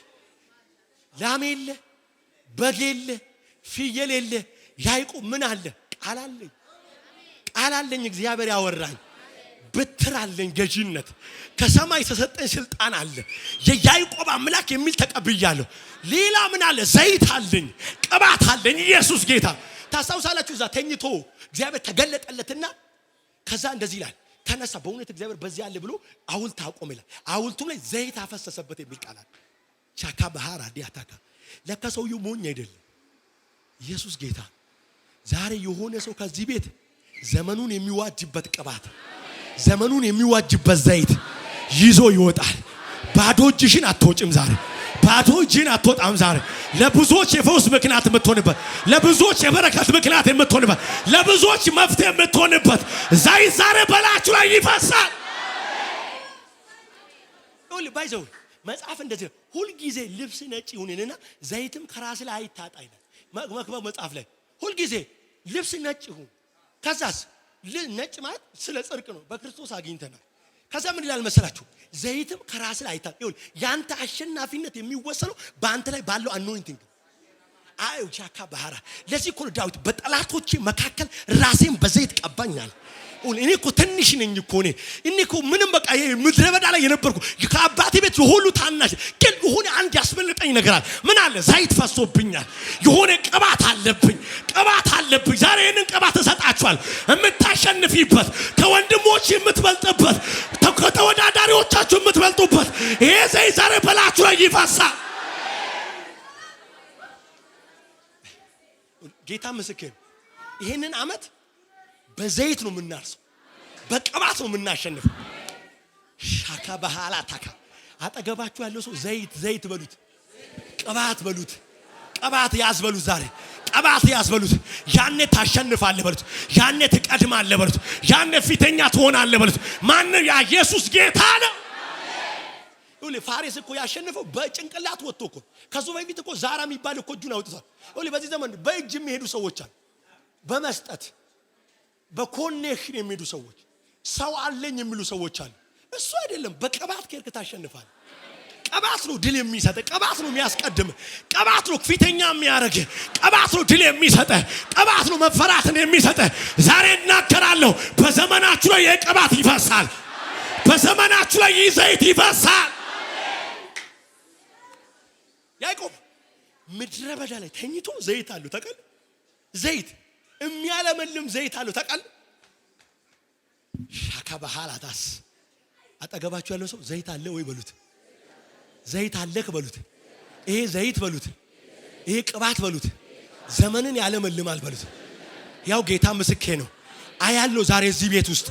ላም የለ በግ የለ ፍየል የለ ያዕቆብ ምን አለ? ቃል አለኝ እግዚአብሔር ያወራኝ በትር አለኝ ገዢነት ከሰማይ ተሰጠኝ ስልጣን አለ የያዕቆብ አምላክ የሚል ተቀብያለሁ። ሌላ ምን አለ? ዘይት አለኝ ቅባት አለኝ። ኢየሱስ ጌታ ታስታውሳላችሁ? እዛ ተኝቶ እግዚአብሔር ተገለጠለትና ከዛ እንደዚህ ይላል ተነሳ በእውነት እግዚአብሔር በዚህ አለ ብሎ ሐውልት አቆመ ይላል። ሐውልቱም ላይ ዘይት አፈሰሰበት የሚል ቃል አለ። ቻካ ባህራ ዲያታካ ለካ ሰውየው ሞኝ አይደለም። ኢየሱስ ጌታ ዛሬ የሆነ ሰው ከዚህ ቤት ዘመኑን የሚዋጅበት ቅባት ዘመኑን የሚዋጅበት ዘይት ይዞ ይወጣል። ባዶ እጅሽን አትወጭም ዛሬ። ባዶ እጅን አትወጣም ዛሬ። ለብዙዎች የፈውስ ምክንያት የምትሆንበት ለብዙዎች የበረከት ምክንያት የምትሆንበት ለብዙዎች መፍትሄ የምትሆንበት ዘይት ዛሬ በላችሁ ላይ ይፈሳል። ባይዘው መጽሐፍ እንደዚህ ሁሉ ጊዜ ልብስ ነጭ ይሁንና ዘይትም ከራስ ላይ አይታጣ ይላል መክብብ መጽሐፍ ላይ። ሁሉ ጊዜ ልብስ ነጭ ይሁን ከዛስ ነጭ ማለት ስለ ጽድቅ ነው በክርስቶስ አግኝተናል። ከዛ ምን ይላል መሰላችሁ? ዘይትም ከራስ ላይ አይታጣ ይሁን። ያንተ አሸናፊነት የሚወሰነው በአንተ ላይ ባለው አኖይንቲንግ አዩ ቻካ ባህራ። ለዚህ እኮ ዳዊት በጠላቶቼ መካከል ራሴን በዘይት ቀባኛል። እኔ እኮ ትንሽ ነኝ እኮ እኔ እኮ ምንም በቃ ምድረ በዳ ላይ የነበርኩ ከአባቴ ቤት የሁሉ ታናሽ ግን የሆነ አንድ ያስመለጠኝ ነገር አለ። ምን አለ? ዘይት ፈሶብኛል። የሆነ ቅባት አለብኝ። ዛሬ ይህንን ቅባት እሰጣችኋል። የምታሸንፊበት ከወንድሞች የምትበልጥበት ከተወዳዳሪዎቻችሁ የምትበልጡበት ይሄ ዘይት ዛሬ በላችሁ ላይ ይፈሳል። ጌታ ምስክር ይሄንን ዓመት በዘይት ነው የምናርሰው፣ በቅባት ነው የምናሸንፈው። ሻካ በኋላ ታካ አጠገባችሁ ያለው ሰው ዘይት በሉት፣ ቅባት በሉት፣ ቅባት ያዝበሉት። ዛሬ ቅባት ያዝበሉት። ያኔ ታሸንፋለህ በሉት፣ ያኔ ትቀድማለህ በሉት፣ ያኔ ፊተኛ ትሆናለህ በሉት። ማን ያ? ኢየሱስ ጌታ ነው። ፋሬስ እኮ ያሸነፈው በጭንቅላት ወጥቶ እኮ ከሱ በፊት እኮ ዛራ የሚባል እኮ እጁን አውጥቷል። በዚህ ዘመን በእጅ የሚሄዱ ሰዎች አሉ፣ በመስጠት በኮኔክሽን የሚሄዱ ሰዎች፣ ሰው አለኝ የሚሉ ሰዎች አሉ። እሱ አይደለም። በቅባት ከርክ ታሸንፋል። ቅባት ነው ድል የሚሰጥ፣ ቅባት ነው የሚያስቀድም፣ ቅባት ነው ፊተኛ የሚያረግ፣ ቅባት ነው ድል የሚሰጥ፣ ቅባት ነው መፈራትን የሚሰጥ። ዛሬ እናገራለሁ በዘመናችሁ ላይ የቅባት ይፈሳል። በዘመናችሁ ላይ ዘይት ይፈሳል። ያዕቆብ ምድረ በዳ ላይ ተኝቶ ዘይት አለው ተቀል ዘይት የሚያለመልም ዘይት አለው ተቀል ሻካ በኋላታስ አጠገባችሁ ያለው ሰው ዘይት አለ ወይ በሉት፣ ዘይት አለክ በሉት፣ ይሄ ዘይት በሉት፣ ይሄ ቅባት በሉት፣ ዘመንን ያለመልማል በሉት። ያው ጌታ ምስክሬ ነው። አያለው ዛሬ እዚህ ቤት ውስጥ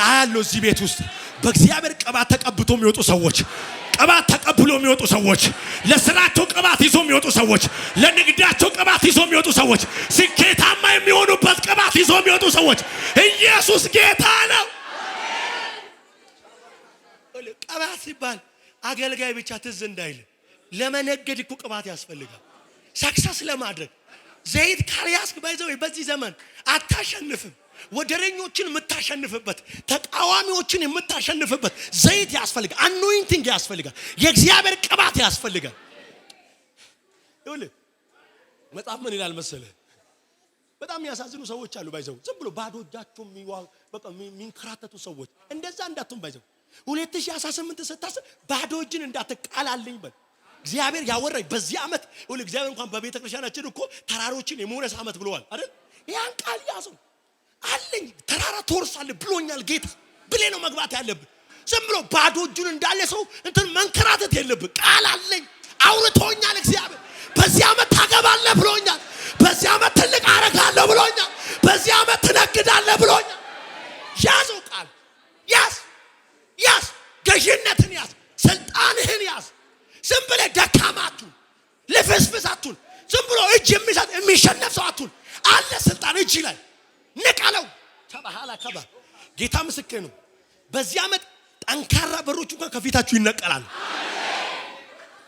አያለው እዚህ ቤት ውስጥ በእግዚአብሔር ቅባት ተቀብቶ የሚወጡ ሰዎች፣ ቅባት ተቀብሎ የሚወጡ ሰዎች፣ ለስራቸው ቅባት ይዞ የሚወጡ ሰዎች፣ ለንግዳቸው ቅባት ይዞ የሚወጡ ሰዎች፣ ስኬታማ የሚሆኑበት ቅባት ይዞ የሚወጡ ሰዎች። ኢየሱስ ጌታ ነው። ቅባት ሲባል አገልጋይ ብቻ ትዝ እንዳይል፣ ለመነገድ እኮ ቅባት ያስፈልጋል። ሳክሰስ ለማድረግ ዘይት ካልያዝክ በዚህ ዘመን አታሸንፍም። ወደረኞችን የምታሸንፍበት፣ ተቃዋሚዎችን የምታሸንፍበት ዘይት ያስፈልጋል። አኖይንቲንግ ያስፈልጋል። የእግዚአብሔር ቅባት ያስፈልጋል። ይኸውልህ መጽሐፍ ምን ይላል መሰለህ? በጣም የሚያሳዝኑ ሰዎች አሉ። ዝም ብሎ ባዶ እጃቸው በቃ የሚንከራተቱ ሰዎች። እንደዛ እንዳትሆን 2018 ስታስብ ባዶ እጅን እንዳትቃላለኝ በል። እግዚአብሔር ያወራኝ በዚህ ዓመት እግዚአብሔር እንኳን በቤተ ክርስቲያናችን እኮ ተራሮችን የመውረስ ዓመት ብለዋል አይደል? ያን ቃል ያዘው አለኝ። ተራራ ትወርሳለህ ብሎኛል ጌታ ብሌ ነው መግባት ያለብህ። ዝም ብሎ ባዶ እጁን እንዳለ ሰው እንትን መንከራተት የለብህ። ቃል አለኝ፣ አውርቶኛል እግዚአብሔር። በዚህ ዓመት ታገባለህ ብሎኛል። በዚህ ዓመት ትልቅ አረጋለሁ ብሎኛል። በዚህ ዓመት ትነግዳለህ ብሎኛል። ያዘው ቃል ያዝ፣ ገዥነትን ያዝ፣ ስልጣንህን ያዝ። ዝም ብለህ ደካማቱን ልፍስፍሳቱን ዝም ብሎ እጅ የሚሰጥ የሚሸነፍ ሰው አቱን አለ ስልጣን እጅ ላይ ንቀለው። ተባሃላ ከባ ጌታ ምስክር ነው። በዚህ ዓመት ጠንካራ በሮች እንኳን ከፊታችሁ ይነቀላሉ።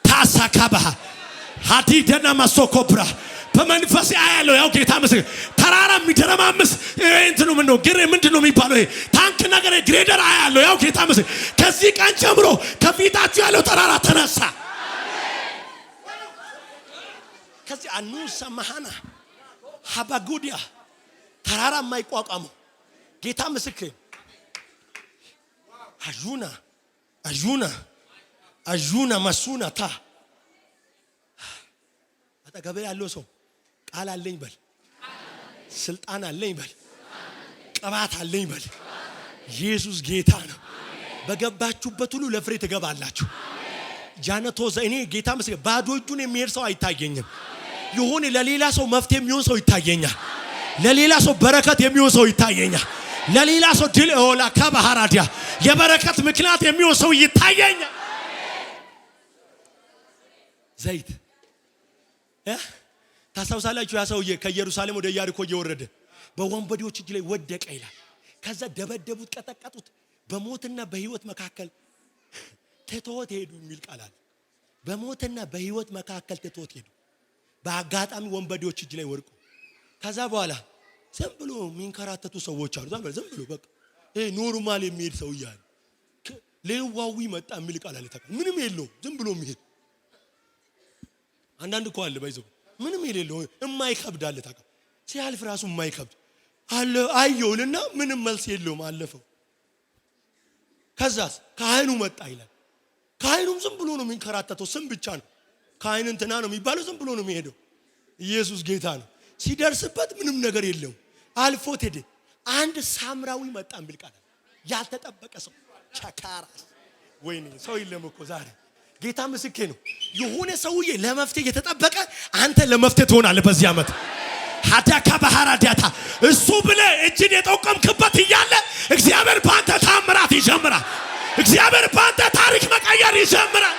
ታሳካባህ ሀዲደና ማሶኮብራ በመንፈስ ያያለው ያው ጌታ ምስክር ተራራ የሚደረማምስ እንትኑ ምንድነው ግሬ ምንድነው የሚባለው ይሄ ታንክ ነገር ግሬደር ያያለው ያው ጌታ ምስክር ከዚህ ቀን ጀምሮ ከፊታችሁ ያለው ተራራ ተነሳ። ከዚህ አኑሳ ማሃና ሀባጉዲያ ተራራ የማይቋቋመው ጌታ ምስክር አጁና ማሱና ታ አጠገቤ ያለው ሰው ቃል አለኝ በል፣ ስልጣን አለኝ በል፣ ቅባት አለኝ በል። ኢየሱስ ጌታ ነው። በገባችሁበት ሁሉ ለፍሬ ትገባላችሁ። ጃነቶዘ እኔ ጌታ ምስክር ባዶ እጁን የሚሄድ ሰው አይታየኝም። ይሁን ለሌላ ሰው መፍትሄ የሚሆን ሰው ይታየኛል። ለሌላ ሰው በረከት የሚሆን ሰው ይታየኛል። ለሌላ ሰው ድል ኦላ ከባህራዲያ የበረከት ምክንያት የሚሆን ሰው ይታየኛል። ዘይት ታስታውሳላችሁ? ያ ሰውዬ ከኢየሩሳሌም ወደ ኢያሪኮ እየወረደ በወንበዴዎች እጅ ላይ ወደቀ ይላል። ከዛ ደበደቡት፣ ቀጠቀጡት። በሞትና በህይወት መካከል ተተወት ሄዱ የሚል ቃል አለ። በሞትና በህይወት መካከል ተተወት ሄዱ። በአጋጣሚ ወንበዴዎች እጅ ላይ ወድቁ። ከዛ በኋላ ዝም ብሎ የሚንከራተቱ ሰዎች አሉ። ዝም ብሎ በቃ ኖርማል የሚሄድ ሰው ይያል ሌዋዊ መጣ የሚል ቃል አለ። ምንም የለው ዝም ብሎ የሚሄድ አንዳንድ እኮ አለ ባይዘው ምንም የሌለው የማይከብድ አለ። ታውቃለህ ሲያልፍ ራሱ የማይከብድ አለ። አየውልና ምንም መልስ የለውም አለፈው። ከዛስ ካህኑ መጣ ይላል። ካህኑም ዝም ብሎ ነው የሚንከራተተው። ስም ብቻ ነው ካህን እንትና ነው የሚባለው። ዝም ብሎ ነው የሚሄደው። ኢየሱስ ጌታ ነው። ሲደርስበት ምንም ነገር የለውም። አልፎት ሄደ። አንድ ሳምራዊ መጣ የሚል ቃል ያልተጠበቀ ሰው ቸካራስ ወይኔ ሰው የለም እኮ ዛሬ ጌታ ምስክሬ ነው። የሆነ ሰውዬ ለመፍትሄ የተጠበቀ አንተ ለመፍትሄ ትሆናለህ በዚህ ዓመት። ሀዳካ ባህራዲያታ እሱ ብለህ እጅን የጠቆምክበት እያለ እግዚአብሔር ባንተ ታምራት ይጀምራል። እግዚአብሔር ባንተ ታሪክ መቀየር ይጀምራል።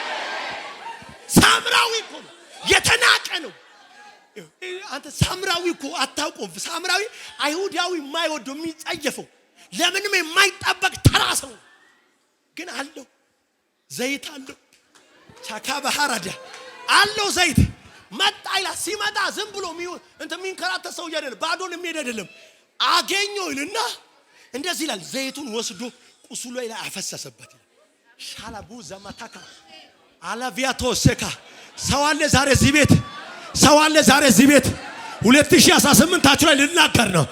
ሳምራዊ እኮ የተናቀ ነው። አንተ ሳምራዊ እኮ አታውቁም። ሳምራዊ አይሁዳዊ የማይወደው የሚጸየፈው ለምንም የማይጠበቅ ተራ ሰው ግን አለው ዘይት አለው። ቻካ ባህራዳ አለው ዘይት መጣ ይላል። ሲመጣ ዝም ብሎ የሚንከራተት ሰው አይደለም፣ ባዶን የሚሄድ አይደለም። አገኘው ይልና እንደዚህ ይላል። ዘይቱን ወስዶ ቁስሉ ላይ አፈሰሰበት። ሻላቡ ዘማታካ አላቪያቶ ሰካ ሰው አለ ዛሬ እዚህ ቤት፣ ሰው አለ ዛሬ እዚህ ቤት 2018 ታችሁ ላይ ልናገር ነው።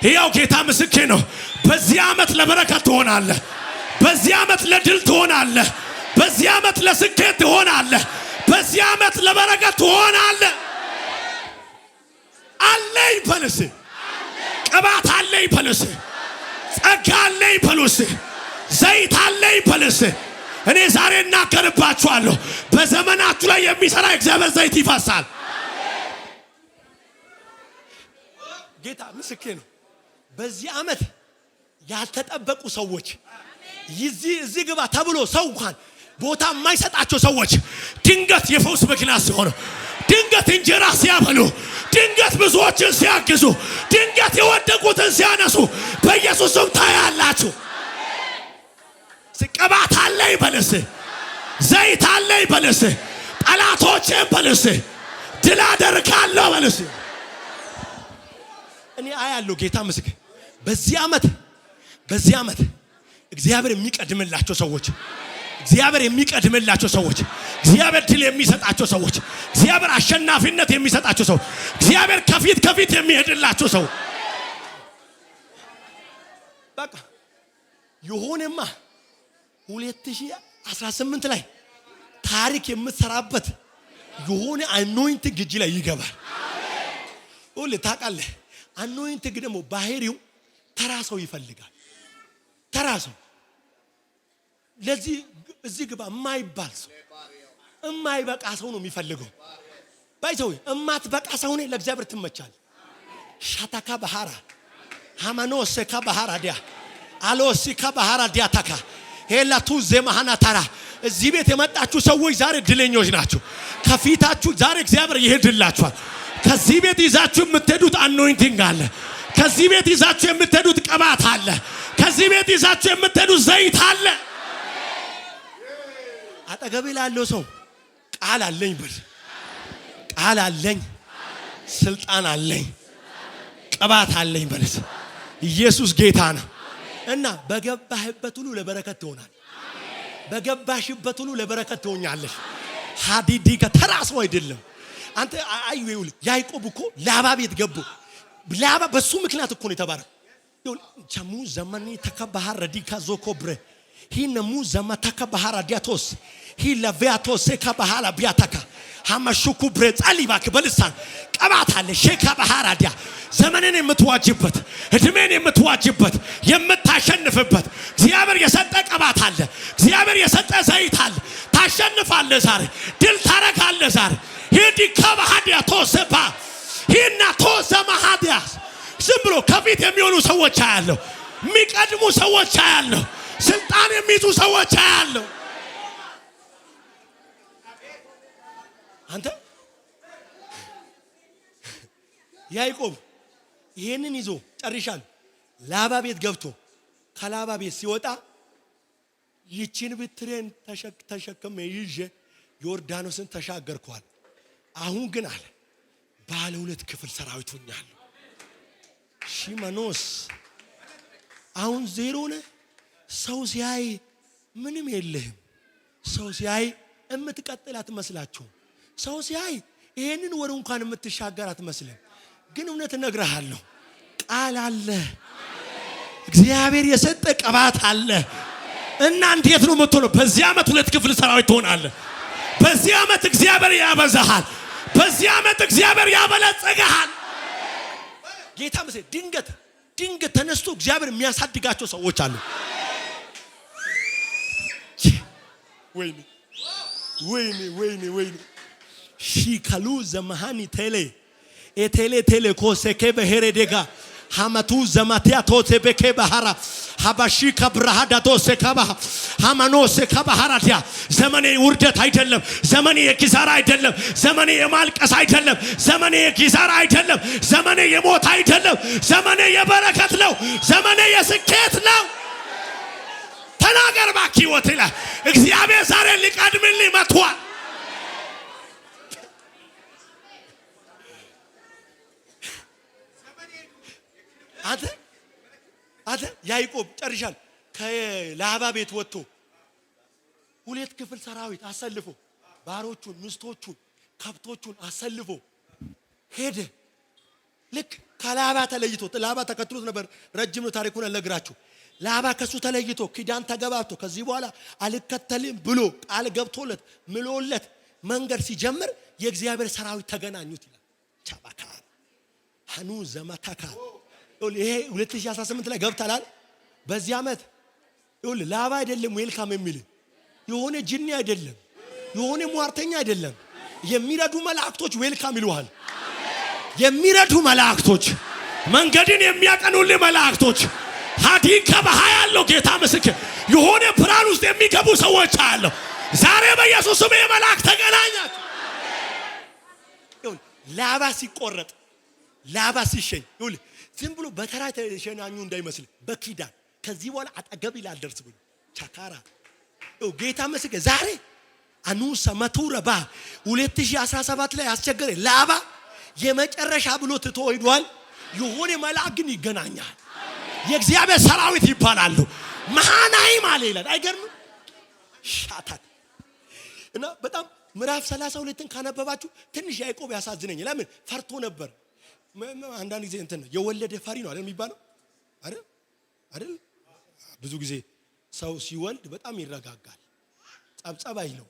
ይሄው ጌታ ምስክሬ ነው። በዚህ ዓመት ለበረከት ትሆናለህ። በዚህ ዓመት ለድል ትሆናለህ። በዚህ ዓመት ለስኬት ትሆናለህ። በዚህ ዓመት ለበረከት ትሆናለህ። አለኝ በልስ፣ ቅባት አለኝ በልስ፣ ጸጋ አለኝ በልስ፣ ዘይት አለኝ በልስ። እኔ ዛሬ እናገርባችኋለሁ በዘመናችሁ ላይ የሚሰራ እግዚአብሔር ዘይት ይፈሳል። ጌታ ምስክሬ ነው። በዚህ ዓመት ያልተጠበቁ ሰዎች እዚህ ግባ ተብሎ ሰው እንኳን ቦታ የማይሰጣቸው ሰዎች ድንገት የፈውስ ምክንያት ሲሆኑ፣ ድንገት እንጀራ ሲያበሉ፣ ድንገት ብዙዎችን ሲያግዙ፣ ድንገት የወደቁትን ሲያነሱ በኢየሱስ ስም ታያላችሁ። ቅባት አለኝ በልስ፣ ዘይት አለኝ በልስ፣ ጠላቶቼን በልስ፣ ድል አደርጋለሁ በልስ። እኔ አያለሁ ጌታ ምስክር በዚህ ዓመት እግዚአብሔር የሚቀድምላቸው ሰዎች፣ እግዚአብሔር የሚቀድምላቸው ሰዎች፣ እግዚአብሔር ድል የሚሰጣቸው ሰዎች፣ እግዚአብሔር አሸናፊነት የሚሰጣቸው ሰው፣ እግዚአብሔር ከፊት የሚሄድላቸው ሰው በቃ የሆነማ 2018 ላይ ታሪክ የምትሰራበት የሆነ አኖይንቲንግ እጅ ላይ ይገባል። ሁሉ ታውቃለህ። አኖይንቲንግ ደግሞ ባህሪው ተራ ሰው ይፈልጋል። ተራ ሰው ለዚህ እዚህ ግባ የማይባል ሰው የማይበቃ ሰው ነው የሚፈልገው። ባይዘው እማትበቃ ሰው ነው ለእግዚአብሔር ትመቻል። ሻታካ ባህራ ሃማኖሰካ ባህራ ዲያ አሎሲካ ባህራ ዲያ ታካ ሄላቱ ዘማሃና ታራ። እዚህ ቤት የመጣችሁ ሰዎች ዛሬ ድለኞች ናቸው። ከፊታችሁ ዛሬ እግዚአብሔር ይሄድላችኋል። ከዚህ ቤት ይዛችሁ የምትሄዱት አኖይንቲንግ አለ። ከዚህ ቤት ይዛችሁ የምትሄዱት ቅባት አለ። ከዚህ ቤት ይዛችሁ የምትሄዱት ዘይት አለ። አጠገቤ ላለው ሰው ቃል አለኝ በል። ቃል አለኝ፣ ስልጣን አለኝ፣ ቅባት አለኝ በል። ኢየሱስ ጌታ ነው። እና በገባህበት ሁሉ ለበረከት ትሆናል። በገባሽበት ሁሉ ለበረከት ትሆኛለሽ። ሀዲዲ ከተራስ አይደለም። አንተ አይዩል ያዕቆብ እኮ ላባ ቤት ገቡ። ላባ በሱ ምክንያት እኮ ነው የተባረከው። ቸሙ ዘመኒ ተከባሃር ዲካ ዞኮብረ ሂነሙ ዘማታካ ባህራ ዲያቶስ ሂለቪያቶስ ከባሃላ ቢያታካ ሐማሹኩ ብረጻሊ ባክ በልሳን ቀባት አለ ሼካ ባህራ ዲያ ዘመንን የምትዋጅበት እድሜን የምትዋጅበት የምታሸንፍበት እግዚአብሔር የሰጠ ቀባት አለ። እግዚአብሔር የሰጠ ዘይት አለ። ታሸንፋለህ ዛሬ፣ ድል ታረጋለህ ዛሬ። ሂዲ ከባሃዲያ ቶሰባ ሂና ቶሰማሃዲያ ዝም ብሎ ከፊት የሚሆኑ ሰዎች አያለሁ። የሚቀድሙ ሰዎች አያለሁ። ስልጣን የሚይዙ ሰዎች አያለሁ። አንተ ያዕቆብ ይሄንን ይዞ ጨርሻል። ላባ ቤት ገብቶ ከላባ ቤት ሲወጣ ይቺን ብትሬን ተሸክሜ ይዤ ዮርዳኖስን ተሻገርኳል። አሁን ግን አለ ባለ 2 ክፍል ሰራዊት ሆኛለሁ። ሺማኖስ አሁን ዜሮ ነህ። ሰው ሲያይ ምንም የለህም። ሰው ሲያይ እምትቀጥል አትመስላችሁም። ሰው ሲያይ ይሄንን ወር እንኳን የምትሻገር አትመስልም። ግን እውነት እነግርሃለሁ ቃል አለ። እግዚአብሔር የሰጠ ቅባት አለ። እና እንዴት ነው የምትሆነው? በዚህ ዓመት 2 ክፍል ሰራዊት ትሆናለህ። በዚህ ዓመት እግዚአብሔር ያበዛሃል። በዚህ ዓመት እግዚአብሔር ያበለጽግሃል። ጌታ መስለ ድንገት ተነስቶ እግዚአብሔር የሚያሳድጋቸው ሰዎች አሉ። ወይኔ ሺካሉ ዘመሃኒ ቴሌ ኮሴኬ በሄሬዴጋ ሐማቱ ዘማቲያ ቶቴቤኬ ባህራ ሐባሺካ ብራሃዳ ቶሴካባ ሐማኖስ ከባህራዲያ ዘመኔ ውርደት አይደለም። ዘመኔ የኪሳራ አይደለም። ዘመኔ የማልቀስ አይደለም። ዘመኔ የኪሳራ አይደለም። ዘመኔ የሞት አይደለም። ዘመኔ የበረከት ነው። ዘመኔ የስኬት ነው። ተናገር ባክ ሕይወት ይላል እግዚአብሔር ዛሬ ሊቀድምልኝ መጥቷል። አንተ ያዕቆብ ጨርሻል። ከላባ ቤት ወጥቶ 2 ክፍል ሰራዊት አሰልፎ ባሮቹን፣ ሚስቶቹን፣ ከብቶቹን አሰልፎ ሄደ። ልክ ከላባ ተለይቶ ላባ ተከትሎት ነበር። ረጅም ነው ታሪኩን አልነግራችሁ። ላባ ከሱ ተለይቶ ኪዳን ተገባብቶ ከዚህ በኋላ አልከተልም ብሎ ቃል ገብቶለት ምሎለት መንገድ ሲጀምር የእግዚአብሔር ሰራዊት ተገናኙት ይላል። ቻባካ ሃኑ ዘማታካ ይሄ 2018 ላይ ገብታላል። በዚህ ዓመት ላባ አይደለም ዌልካም የሚል የሆነ ጅኒ አይደለም፣ የሆነ ሟርተኛ አይደለም። የሚረዱ መላእክቶች ዌልካም ይሉሃል። የሚረዱ መላእክቶች፣ መንገድን የሚያቀኑልህ መላእክቶች ሀዲካ በሃያ ያለው ጌታ ምስክር የሆነ ፕላን ውስጥ የሚገቡ ሰዎች አሉ። ዛሬ በኢየሱስ ስም የመላእክት ተገናኛችሁ። ላባ ሲቆረጥ ላባ ሲሸኝ ዝም ብሎ በተራ ተሸናኙ እንዳይመስል በኪዳን ከዚህ በኋላ አጠገብ ይላል ደርስ ብሎ ቻካራ ጌታ ምስክር ዛሬ አኑሳ መቱረባ 2017 ላይ አስቸገረ ላባ የመጨረሻ ብሎ ትቶ ሄዷል። የሆነ መልአክ ግን ይገናኛል። የእግዚአብሔር ሰራዊት ይባላሉ። መሃናይም አለ ይላል። አይገርም? ሻታት እና በጣም ምዕራፍ 32ን ካነበባችሁ ትንሽ ያዕቆብ ያሳዝነኝ። ለምን ፈርቶ ነበር። አንዳንድ ጊዜ እንትን የወለደ ፈሪ ነው አይደል የሚባለው? አይደል? ብዙ ጊዜ ሰው ሲወልድ በጣም ይረጋጋል። ጸብጸብ አይለው፣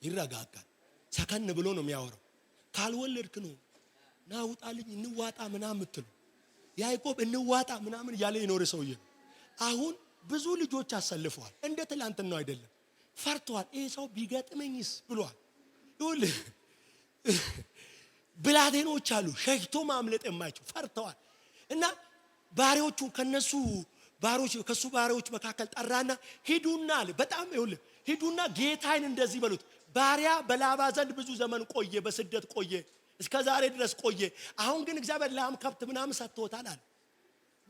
ይረጋጋል። ሰከን ብሎ ነው የሚያወራው። ካልወለድክ ነው ናውጣልኝ እንዋጣ ምናምን ምትሉ ያዕቆብ እንዋጣ ምናምን እያለ ይኖር ሰውዬ። አሁን ብዙ ልጆች አሰልፈዋል። እንደ ትላንትና ነው አይደለም። ፈርቷል። ይሄ ሰው ቢገጥመኝስ ብሏል። ይኸውልህ ብላቴኖች አሉ ሸሽቶ ማምለጥ የማይችሉ ፈርተዋል። እና ባሪዎቹ ከነሱ ባሮች ከሱ ባሪዎች መካከል ጠራና ሂዱና አለ። በጣም ይኸውልህ ሂዱና ጌታዬን እንደዚህ በሉት፣ ባሪያ በላባ ዘንድ ብዙ ዘመን ቆየ፣ በስደት ቆየ፣ እስከ ዛሬ ድረስ ቆየ። አሁን ግን እግዚአብሔር ላም ከብት ምናምን ሰጥቶታል አለ።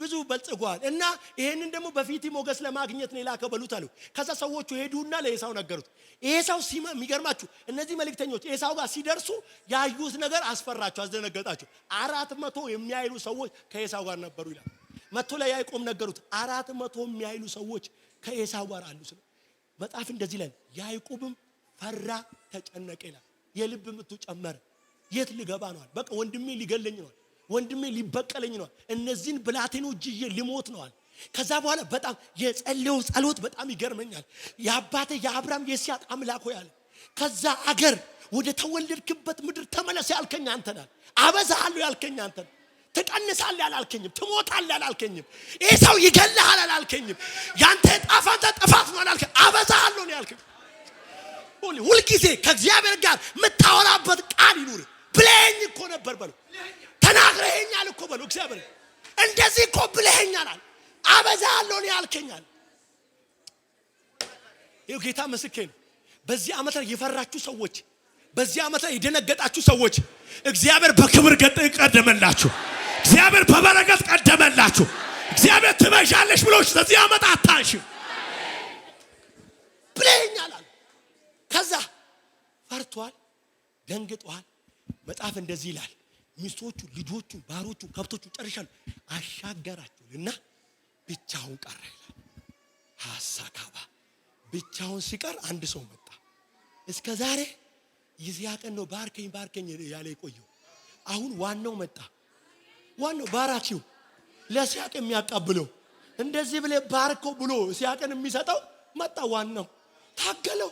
ብዙ በልጽጓል እና ይሄንን ደግሞ በፊት ሞገስ ለማግኘት ነው የላከው በሉት አሉ። ከዛ ሰዎቹ ሄዱና ለኤሳው ነገሩት። ኤሳው የሚገርማችሁ እነዚህ መልእክተኞች ኤሳው ጋር ሲደርሱ ያዩት ነገር አስፈራቸው፣ አስደነገጣቸው። 400 የሚያይሉ ሰዎች ከኤሳው ጋር ነበሩ ይላል። መጥቶ ለያዕቆብ ነገሩት። 400 የሚያይሉ ሰዎች ከኤሳው ጋር አሉ። መጽሐፍ እንደዚህ ይላል፣ ያዕቆብም ፈራ ተጨነቀ ይላል። የልብ ምቱ ጨመረ። የት ልገባ ነው? በቃ ወንድሜ ሊገለኝ ነው፣ ወንድሜ ሊበቀለኝ ነው፣ እነዚህን ብላቴኖች ይዤ ሊሞት ነው። ከዛ በኋላ በጣም የጸለየው ጸሎት በጣም ይገርመኛል። የአባቴ የአብርሃም የይስሐቅ አምላክ ሆይ አለ፣ ከዛ አገር ወደ ተወለድክበት ምድር ተመለስ ያልከኝ አንተ ነህ። አበዛሃለሁ ያልከኝ አንተ ነህ። ትቀንሳለህ ያላልከኝም፣ ትሞታለህ ያላልከኝም፣ ኤሳው ይገለሃል ያላልከኝም፣ ያንተ ጣፋንተ ጥፋት ነው ያላልከኝ፣ አበዛሃለሁ ነው ያልከኝ። ሁልጊዜ ከእግዚአብሔር ጋር የምታወራበት ቃል ይኑር። ብለኸኝ እኮ ነበር በለው፣ ተናግረኸኛል እኮ በለው። እግዚአብሔር እንደዚህ እኮ ብለኸኛል፣ አበዛሃለሁ ነው ያልከኛል። ይኸው ጌታ ምስክሬ ነው። በዚህ ዓመት ላይ የፈራችሁ ሰዎች፣ በዚህ ዓመት ላይ የደነገጣችሁ ሰዎች እግዚአብሔር በክብር ቀደመላችሁ። እግዚአብሔር በበረከት ቀደመላችሁ። እግዚአብሔር ትመሻለሽ ብሎ ስለዚህ ዓመት አታንሺም ብለኸኛል አለ። ከዛ ፈርቷል፣ ደንግጧል። መጽሐፍ እንደዚህ ይላል፣ ሚስቶቹ፣ ልጆቹ፣ ባሮቹ፣ ከብቶቹ ጨርሻለሁ አሻገራቸውና ብቻውን ቀረ ይላል። ሐሳካባ ብቻውን ሲቀር አንድ ሰው መጣ። እስከ ዛሬ ይስሐቅን ነው ባርከኝ ባርከኝ ያለ የቆየው። አሁን ዋናው መጣ። ዋናው ባራኪው ለይስሐቅ የሚያቀብለው እንደዚህ ብለ ባርኮ ብሎ ይስሐቅን የሚሰጠው መጣ። ዋናው ታገለው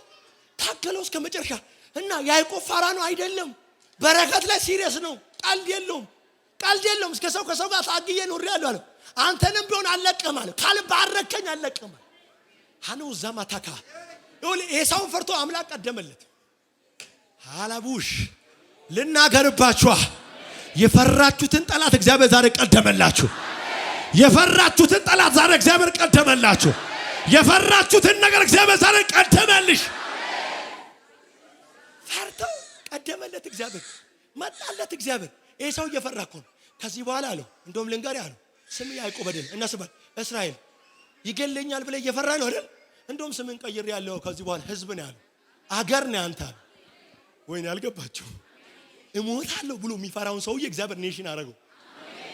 እስከ መጨረሻ እና ያዕቆብ ፋራ ነው አይደለም፣ በረከት ላይ ሲሪየስ ነው። ቀልድ የለውም። እስከ ሰው ከሰው ጋር ታግዬ ኖር ያለው አለ። አንተንም ቢሆን አለቀም አለ። ካለ ባረከኝ አለቀም አለ። ሃኑ ዘማታካ ኤሳውን ፈርቶ አምላክ ቀደመለት። ሃላቡሽ ልናገርባችሁ፣ የፈራችሁትን ጠላት እግዚአብሔር ዛሬ ቀደመላችሁ። የፈራችሁትን ጠላት ዛሬ እግዚአብሔር ቀደመላችሁ። የፈራችሁትን ነገር እግዚአብሔር ዛሬ ቀደመልሽ። ፈርተው ቀደመለት እግዚአብሔር፣ መጣለት እግዚአብሔር። ኤሳው እየፈራ እኮ ነው። ከዚህ በኋላ አለው እንደውም ልንገርህ አለው፣ ስም ያዕቆብ አይደል እና ስም እስራኤል ይገለኛል ብለህ እየፈራ ነው አይደል? እንደውም ስምን ቀይር ያለው ከዚህ በኋላ ህዝብ ነው ያለው፣ አገር ነው አንተ አለ። ወይኔ አልገባችሁ? እሞታለሁ ብሎ የሚፈራውን ሰውዬ እግዚአብሔር ኔሽን አረገው፣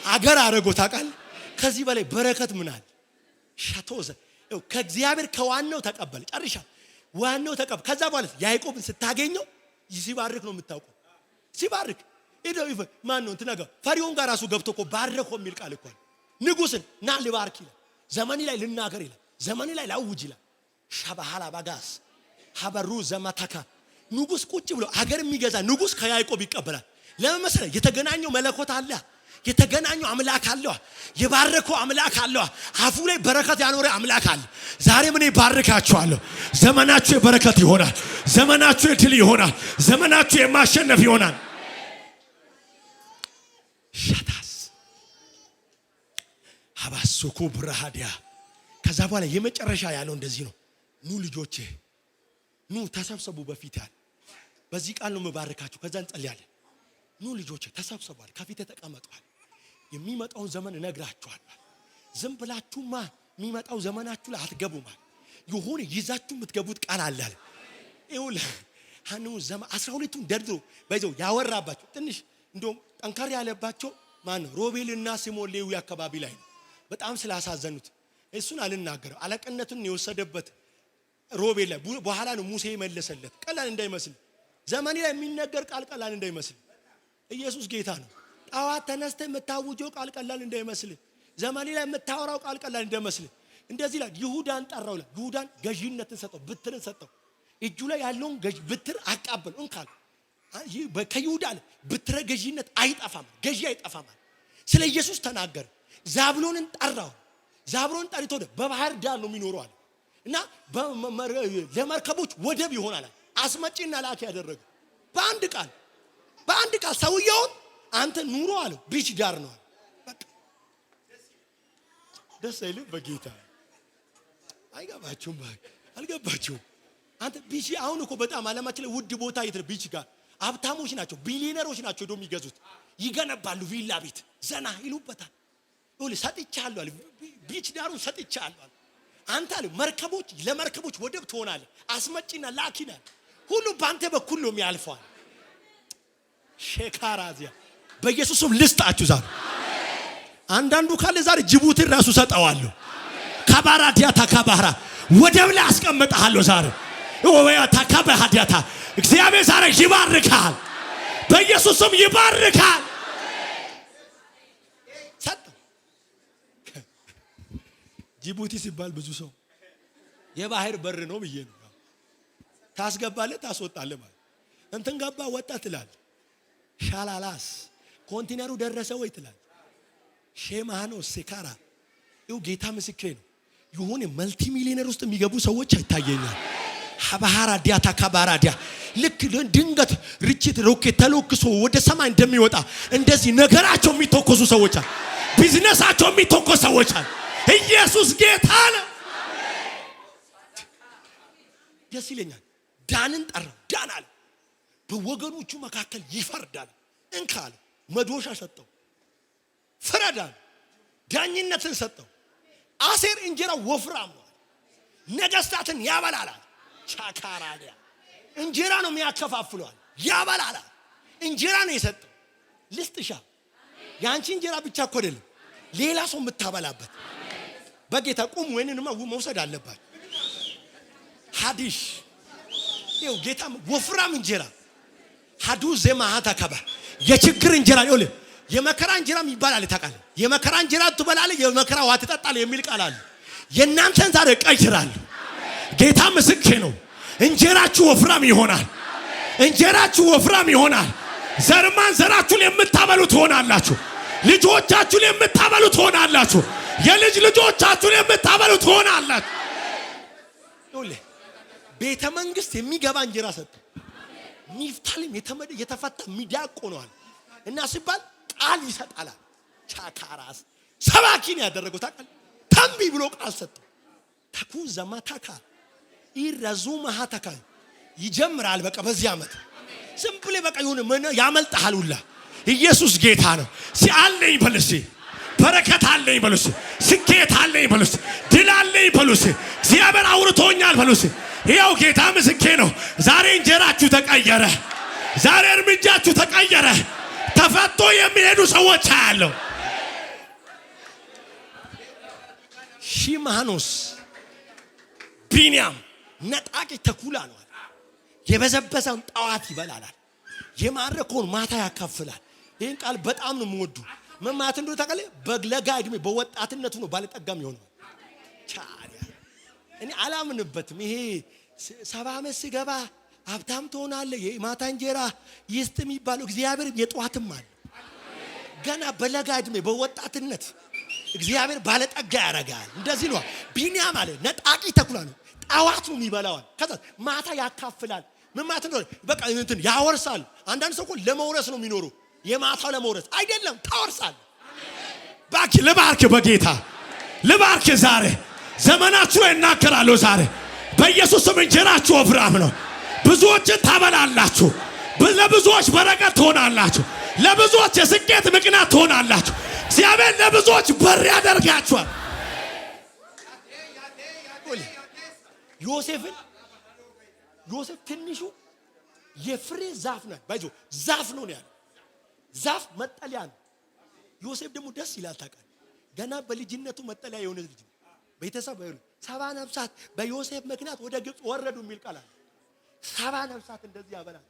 አገር አረገው። ታውቃለህ? ከዚህ በላይ በረከት ምን አለ? ሻቶዘ ከእግዚአብሔር ከዋናው ተቀበል። ጨርሻ ዋናው ተቀበል። ከዛ በኋላ ያዕቆብን ስታገኘው ሲባርክ ነው የምታውቀው። ሲባርክ ይደው ማን ነው እንትናጋ ፈሪዖን ጋር ራሱ ገብቶ እኮ ባረኮ የሚል ቃል እኮ ንጉስን ና ልባርክ ይላል። ዘመኔ ላይ ልናገር ይላል። ዘመኔ ላይ ላውጅ ይላል። ሻባሃላ ባጋስ ሀበሩ ዘማታካ ንጉስ ቁጭ ብሎ አገር የሚገዛ ንጉስ ከያዕቆብ ይቀበላል። ለምን መሰለህ? የተገናኘው መለኮት አለ፣ የተገናኘው አምላክ አለ፣ የባረከው አምላክ አለ፣ አፉ ላይ በረከት ያኖረ አምላክ አለ። ዛሬ ምን ይባርካችኋለሁ። ዘመናችሁ የበረከት ይሆናል። ዘመናችሁ የድል ይሆናል። ዘመናችሁ የማሸነፍ ይሆናል። ሻታስ ሀባሱኩ ብራሃዲያ። ከዛ በኋላ የመጨረሻ ያለው እንደዚህ ነው። ኑ ልጆቼ ኑ ተሰብሰቡ በፊት ያለ በዚህ ቃል ነው መባረካችሁ። ከዛ እንጸልያለን። ኑ ልጆቼ ተሰብሰቧል፣ ከፊት ተቀመጧል። የሚመጣውን ዘመን እነግራችኋለሁ። ዝም ብላችሁማ የሚመጣው ዘመናችሁ ላይ አትገቡም። ይሁን ይዛችሁ የምትገቡት ቃል አለ። ይኸውልህ ሃኑ ዘመን 12ቱን ደርድሮ በዚያው ያወራባቸው ትንሽ እንደውም ጠንካራ ያለባቸው ማን ነው? ሮቤልና ሲሞን ሌዊ አካባቢ ላይ ነው። በጣም ስላሳዘኑት እሱን አልናገረው። አለቅነቱን የወሰደበት ሮቤል ላይ በኋላ ነው ሙሴ መለሰለት። ቀላል እንዳይመስል ዘመኔ ላይ የሚነገር ቃል ቀላል እንዳይመስል። ኢየሱስ ጌታ ነው። ጣዋት ተነስተ የምታውጀው ቃል ቀላል እንዳይመስል። ዘመኔ ላይ የምታወራው ቃል ቀላል እንዳይመስል። እንደዚህ ላይ ይሁዳን ጠራው። ይሁዳን ገዢነትን ሰጠው፣ ብትርን ሰጠው። እጁ ላይ ያለውን ብትር አቃበል እንካል። ከይሁዳ ብትረ ገዢነት አይጠፋም፣ ገዢ አይጠፋም። ስለ ኢየሱስ ተናገረ። ዛብሎንን ጠራው። ዛብሎንን ጠርቶ በባህር ዳር ነው የሚኖረው አለ እና ለመርከቦች ወደብ ይሆናል። አስመጪና ላኪ ያደረገ በአንድ ቃል ሰውየውን አንተ ኑሮ አለው ቢች ዳር ነው አለ። በቃ ደስ አይልም? በጌታ አይገባችሁም? አልገባችሁም? አንተ ቢች አሁን እኮ በጣም ዓለማችን ላይ ውድ ቦታ የት ነው? ቢች ጋር ሀብታሞች ናቸው፣ ቢሊየነሮች ናቸው ደሞ የሚገዙት። ይገነባሉ ቪላ ቤት፣ ዘና ይሉበታል። ሁሉ ሰጥቻለሁ አለ። ቢች ዳሩን ሰጥቻለሁ አለ። አንተ አለ መርከቦች ለመርከቦች ወደብ ትሆናለህ፣ አስመጪና ላኪና ሁሉ ባንተ በኩል ነው የሚያልፈው። ሼካራዚያ በኢየሱስም ልስጣችሁ ዛሬ አንዳንዱ ካለ ዛሬ ጅቡቲ ራሱ ሰጣዋለሁ። ካባራዲያ ታካባራ ወደብ ላይ አስቀምጣለሁ ዛሬ ወያ ታካባሃዲያታ እግዚአብሔር ዛሬ ይባርካል፣ በኢየሱስም ይባርካል። ጅቡቲ ሲባል ብዙ ሰው የባህር በር ነው ብዬ ነው ታስገባለህ ታስወጣለህ ማለት እንትን ገባ ወጣ ትላል። ሻላላስ ኮንቲነሩ ደረሰ ወይ ትላል። ሼማኖ ሲካራ ይው ጌታ ምስክሬ ነው። የሆነ መልቲ ሚሊዮነር ውስጥ የሚገቡ ሰዎች አይታየኛል። ሀባሃራ ዲያታ ካባራዲያ ልክ ድንገት ርችት ሮኬት ተለክሶ ወደ ሰማይ እንደሚወጣ እንደዚህ ነገራቸው የሚተኮሱ ሰዎች አሉ። ቢዝነሳቸው የሚተኮሱ ሰዎች አሉ። ኢየሱስ ጌታ ነው። ደስ ይለኛል። ዳንን ጠራው። ዳን አለ በወገኖቹ መካከል ይፈርዳል። እንካለ መዶሻ ሰጠው። ፍረዳል። ዳኝነትን ሰጠው። አሴር እንጀራ ወፍራም ነው። ነገስታትን ያበላል። ቻካራዲያ እንጀራ ነው የሚያከፋፍለው። ያበላል። እንጀራ ነው የሰጠው። ልስጥሻ ያንቺ እንጀራ ብቻ እኮ አይደለም ሌላ ሰው የምታበላበት። በጌታ ቁም ወይንንማ መውሰድ አለባት። ሐዲሽ ይው ጌታ ወፍራም እንጀራ ሐዱ ዘማሃታ ካባ የችግር እንጀራ ይወል የመከራ እንጀራ ይባላል። ታውቃለህ? የመከራ እንጀራ ትበላለህ፣ የመከራ ውሃ ትጠጣለህ የሚል ቃል አለ። የእናንተን ዛሬ ቀይራለሁ። ጌታ ምስክሬ ነው። እንጀራችሁ ወፍራም ይሆናል። እንጀራችሁ ወፍራም ይሆናል። ዘርማን ዘራችሁን የምታበሉ ትሆናላችሁ። ልጆቻችሁን የምታበሉ ትሆናላችሁ። የልጅ ልጆቻችሁን የምታበሉ ትሆናላችሁ። ይወል ቤተ መንግስት የሚገባ እንጀራ ሰጠ። ሚፍታልም የተፈታ ሚዳቆ ነዋል እና ሲባል ቃል ይሰጣል። ቻካራስ ሰባኪን ያደረገው ታውቃለህ? ተንቢ ብሎ ቃል ሰጠ። ተኩ ዘማታካ ይረዙ ማሃታካ ይጀምራል። በቃ በዚህ አመት ዝም ብለህ በቃ ይሁን ምን ያመልጣል ሁላ። ኢየሱስ ጌታ ነው። ሲአለኝ በልሲ በረከት አለኝ በሉስ፣ ስኬት አለኝ በሉስ፣ ድል አለኝ በሉስ፣ እግዚአብሔር አውርቶኛል በሉስ። ይኸው ጌታ ምስክሬ ነው። ዛሬ እንጀራችሁ ተቀየረ። ዛሬ እርምጃችሁ ተቀየረ። ተፈቶ የሚሄዱ ሰዎች አያለው። ሺማኖስ ቢንያም ነጣቂ ተኩላ ነው። የበዘበዘውን ጠዋት ይበላል፣ የማረከውን ማታ ያካፍላል። ይህን ቃል በጣም ነው የምወዱ። ምን ማለት እንደሆነ ታውቃለህ? በለጋ እድሜ በወጣትነቱ ነው ባለጠጋም ይሆናል። ታዲያ እኔ አላምንበትም። ይሄ 70 ዓመት ሲገባ ሀብታም ትሆናለህ የማታ እንጀራ ይስጥ የሚባለው እግዚአብሔር የጧትም አለ። ገና በለጋ እድሜ በወጣትነት እግዚአብሔር ባለጠጋ ያረጋል። እንደዚህ ነው። ቢንያም አለ ነጣቂ ተኩላ ነው። ጠዋት ነው የሚበላው፣ ከዛ ማታ ያካፍላል። ምን ማለት እንደሆነ በቃ እንትን ያወርሳል። አንዳንድ ሰው እኮ ለመውረስ ነው የሚኖሩ። የማታው ለመውረስ አይደለም፣ ታወርሳል። ባክ ልባርክ፣ በጌታ ልባርክ። ዛሬ ዘመናችሁ እናከራለሁ። ዛሬ በኢየሱስ ስም እንጀራችሁ ወፍራም ነው። ብዙዎችን ታበላላችሁ። ለብዙዎች በረከት ትሆናላችሁ። ለብዙዎች የስኬት ምክንያት ትሆናላችሁ። እግዚአብሔር ለብዙዎች በር ያደርጋችኋል። ዮሴፍ ትንሹ የፍሬ ዛፍ ነው። ባይዞ ዛፍ ነው ያለው። ዛፍ መጠለያ ነው። ዮሴፍ ደግሞ ደስ ይላል። ታውቃለህ? ገና በልጅነቱ መጠለያ የሆነ ልጅ ነው። ቤተሰብ 70 ነፍሳት በዮሴፍ ምክንያት ወደ ግብጽ ወረዱ የሚል ቃል አለ። 70 ነፍሳት እንደዚህ ያበላል።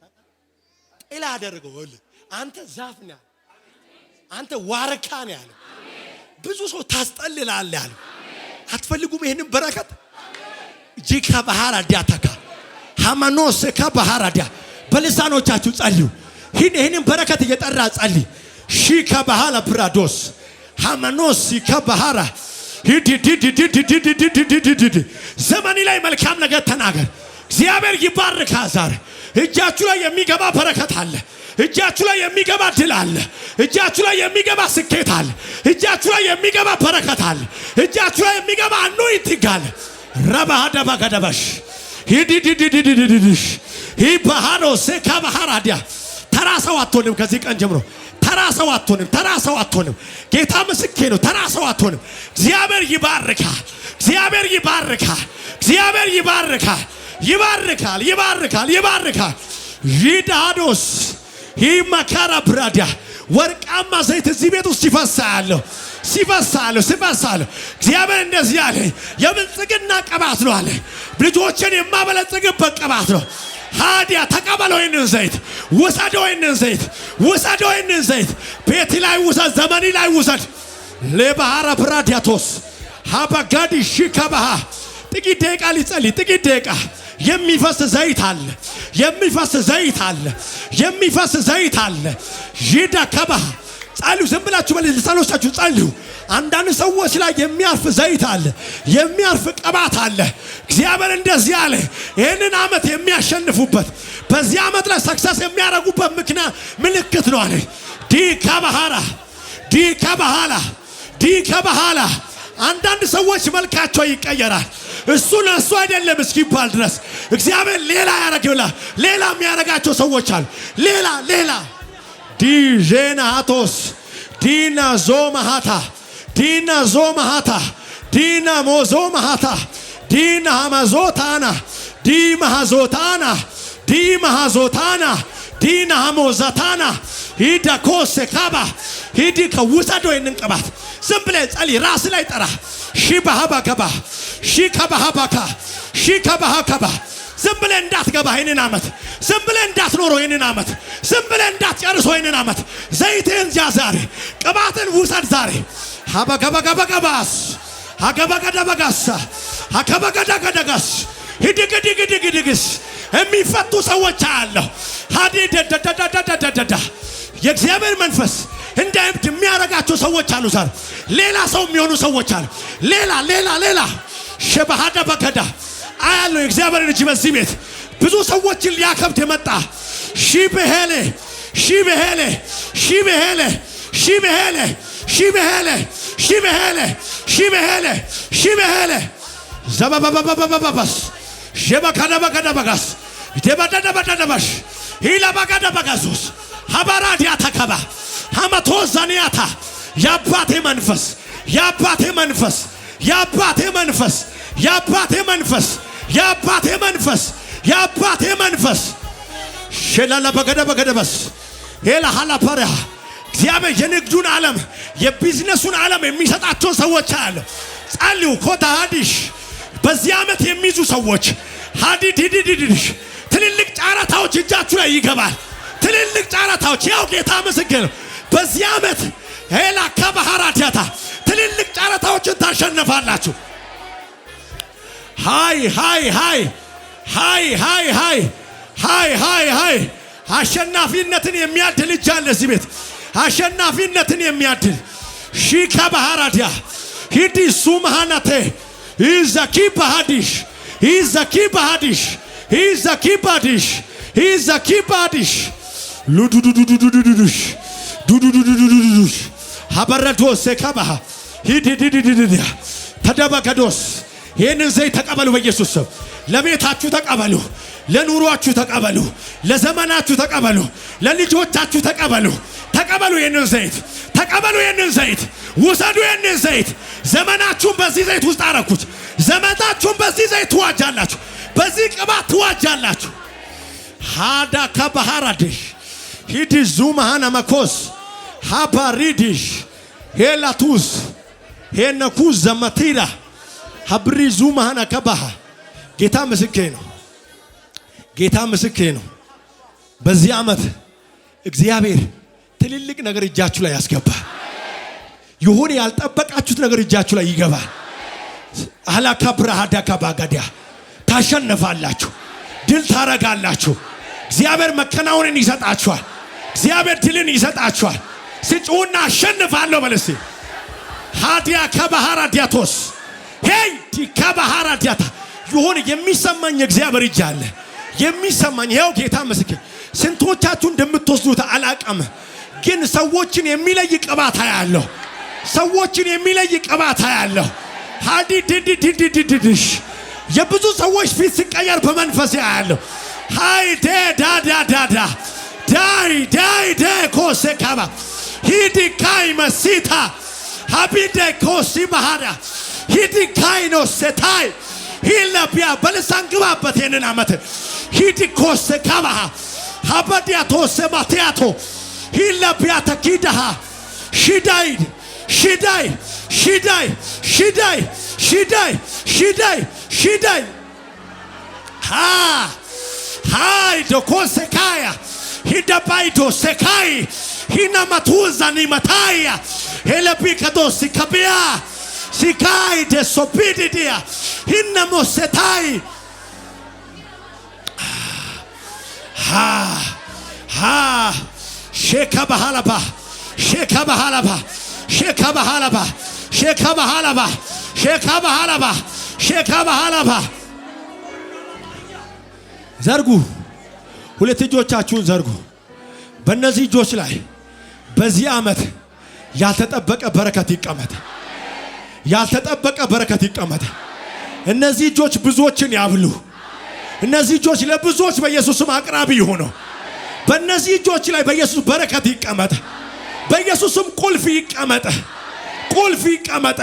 ጥላ አደረገው። አንተ ዛፍ ነህ፣ አንተ ዋርካ ነህ ያለው። ብዙ ሰው ታስጠልላለህ ያለው። አትፈልጉም ይሄንን በረከት? ጂካ ባህራዲያ ታካ ሃማኖስ ከባህራዲያ በልሳኖቻችሁ ጸልዩ። ይሄንን በረከት እየጠራ ጸልይ። ሺካ ባህላ ብራዶስ ሃማኖስ ከባህራ ዘመኒ ላይ መልካም ነገር ተናገር። እግዚአብሔር ይባርካል። ዛሬ እጃችሁ ላይ የሚገባ በረከት አለ። እጃችሁ ላይ የሚገባ ድል አለ። እጃችሁ ላይ የሚገባ ስኬት አለ። እጃችሁ ላይ የሚገባ በረከት አለ። እጃችሁ ላይ የሚገባ አኖይንቲንግ አለ። ረባሃደባ ገደባሽ ሂዲዲዲዲዲዲዲሽ ይባሃኖ ሰካባሃራዲያ ተራ ሰው አትሆንም። ከዚህ ቀን ጀምሮ ተራ ሰው አትሆንም። ጌታ ምስክሬ ነው። ተራ ሰው አትሆንም። እግዚአብሔር ይባርካል። ይዳዶስ ይመካራ ብራዳ ወርቃማ ዘይት እዚህ ቤት ውስጥ ሲፈሳለሁ። እግዚአብሔር እንደዚህ አለ፣ የብልጽግና ቅባት ነው አለ። ልጆችን የማበለጽግበት ቅባት ነው። ሃዲያ ተቀበለው ይህንን ዘይት፣ ውሰደው ይህንን ዘይት ቤት ላይ ውሰድ፣ ዘመኒ ላይ ውሰድ። ለባህራ ብራዳቶስ ሀባጋዲ ሽከባሃ ጥቂት ደቂቃ ሊጸልይ ጥቂት ደቂቃ የሚፈስ ዘይት አለ። ይዳ ከባህ ጸልዩ። ዝም ብላችሁ በልሳኖቻችሁ ጸልዩ። አንዳንድ ሰዎች ላይ የሚያርፍ ዘይት አለ፣ የሚያርፍ ቅባት አለ። እግዚአብሔር እንደዚህ አለ፣ ይህንን ዓመት የሚያሸንፉበት በዚህ ዓመት ላይ ሰክሰስ የሚያደርጉበት ምልክት ነው አለ። ዲከባሃላ አንዳንድ ሰዎች መልካቸው ይቀየራል። እሱ ለእሱ አይደለም እስኪባል ድረስ እግዚአብሔር ሌላ ያደርግላል። ሌላ የሚያደርጋቸው ሰዎች አሉ። ሌላ ዲጄናቶስ ዲና ዞማሃታ ዲና ሞዞማሃታ ዲና ማዞታና ዲማሃዞታና ዲና ሞዛታና ሂዳ ኮሴ ካባ ሂዲ ከውሰደው ይህንን ቅባት ዝም ብለህ ጸልይ። ራስ ላይ ጠራ። ሺባሃባከባ ሺከባሃከባ ዝም ብለህ እንዳትገባ ይህንን ዓመት፣ ዝም ብለህ እንዳትኖረው ይህንን ዓመት፣ ዝም ብለህ እንዳትጨርሰው ይህንን ዓመት። ዘይትህን ዛሬ ቅባትን ውሰድ ዛሬ። ሀበገበገበገባስ ሀገበገደበጋሳ ሀገበገደገደጋስ ሂድግድግድግድግስ የሚፈቱ ሰዎች አያለሁ። ሀዲደደደደደደደ የእግዚአብሔር መንፈስ እንዳይብድ የሚያረጋቸው ሰዎች አሉ። ዛሬ ሌላ ሰው የሚሆኑ ሰዎች አሉ። ሌላ ሸባሃዳ በከዳ አያለው። የእግዚአብሔርን እጅ በዚህ ቤት ብዙ ሰዎችን ሊያከብድ የመጣ ሺበሄሌ ዘባባባባባባስ ሸበከደበከደበጋስ ደበደደበደደበሽ ሂለበከደበጋሱስ ሀባራዲያ ተከባ ሀመቶዛኒያታ የአባቴ መንፈስ ሸላላበገደበገደበስ ሄላ ሀላፐሪያ እግዚአብሔር የንግዱን ዓለም የቢዝነሱን ዓለም የሚሰጣቸው ሰዎች አለ። ጸልዩ። ኮታ ሀዲሽ በዚህ ዓመት የሚይዙ ሰዎች ሀዲድድድድሽ ትልልቅ ጨረታዎች እጃችሁ ላይ ይገባል። ትልልቅ ጨረታዎች ያው ጌታ ምስክር ነው። በዚህ ዓመት ሄላ ከባህራቲያታ ትልልቅ ጨረታዎችን ታሸንፋላችሁ። ሃይ አሸናፊነትን የሚያድል እጅ አለ እዚህ ቤት። አሸናፊነትን የሚያድል ሺካ ባህራዲያ ሂዲ ሱማሃናቴ ኢዛኪ ባዲሽ ሉዱዱዱዱዱዱሽ ዱዱዱዱዱዱሽ ሀበረዶስ ከባህ ሂዲዲዲዲዲያ ተደበከዶስ ይህንን ዘይት ተቀበሉ። በኢየሱስ ስም ለቤታችሁ ተቀበሉ፣ ለኑሯችሁ ተቀበሉ፣ ለዘመናችሁ ተቀበሉ፣ ለልጆቻችሁ ተቀበሉ። ይህንን ዘይት ተቀበሉ። ይህንን ዘይት ውሰዱ። ይህንን ዘይት ዘመናችሁን በዚህ ዘይት ውስጥ አረኩት። ዘመናችሁን በዚህ ዘይት ትዋጃላችሁ፣ በዚህ ቅባት ትዋጃላችሁ። ሃዳ ከባሃራዲሽ ሂዲ ዙማሃና መኮስ ሃባሪዲሽ ሄላቱስ ሄነኩስ ዘመቲራ ሀብሪ ዙማሃና ከባሃ ጌታ ምስክሬ ነው። በዚህ ዓመት እግዚአብሔር ትልልቅ ነገር እጃችሁ ላይ ያስገባል። ይሁን ያልጠበቃችሁት ነገር እጃችሁ ላይ ይገባል። አላካ ብራሃዳ ከባጋዲያ ታሸነፋላችሁ፣ ድል ታረጋላችሁ። እግዚአብሔር መከናወንን ይሰጣችኋል። እግዚአብሔር ድልን ይሰጣችኋል። ስጩና አሸንፋለሁ በለሲ ሃዲያ ከባሃራዲያቶስ ሄይ ከባሃራዲያታ ይሁን የሚሰማኝ እግዚአብሔር እጅ አለ። የሚሰማኝ ይኸው ጌታ ምስክር። ስንቶቻችሁ እንደምትወስዱት አላቀም፣ ግን ሰዎችን የሚለይ ቅባት ያለው ሃዲድድድድድሽ የብዙ ሰዎች ፊት ሲቀየር በመንፈስ ያለው ሃይ ዳዳዳዳ ዳይ ኮሴ ካባ ሂዲካይ መሲታ ሀቢደ ኮሲ ባህዳ ሂዲካይ ነው ሴታይ ሂለቢያ በልሳን ግባበት የንን ዓመት ሂዲኮስ ካባሃ ሀበዲያቶ ሰማቲያቶ ሂለቢያ ተኪዳሃ ሽዳይ ሽዳይ ሽዳይ ሽዳይ ሽዳይ ሽዳይ ሽዳይ ሃይ ዶኮሴካያ ሂዳባይዶ ሴካይ ሂናማቱዛ ኒማታያ ሄለቢካዶሲ ካቢያ ሲካይ ደሶፒዲዲያ ሂናሞሴታይ ሼካባሃላባ ሼካባሃላባ ሼካባሃላባ ሼካባሃላባ ሼካባሃላባ ሼካባሃላባ ዘርጉ ሁለት እጆቻችሁን ዘርጉ። በእነዚህ እጆች ላይ በዚህ ዓመት ያልተጠበቀ በረከት ይቀመጥ። ያልተጠበቀ በረከት ይቀመጥ። እነዚህ እጆች ብዙዎችን ያብሉ። እነዚህ እጆች ለብዙዎች በኢየሱስም አቅራቢ ይሁኑ። በእነዚህ እጆች ላይ በኢየሱስ በረከት ይቀመጥ። በኢየሱስም ቁልፍ ይቀመጥ። ቁልፍ ይቀመጥ።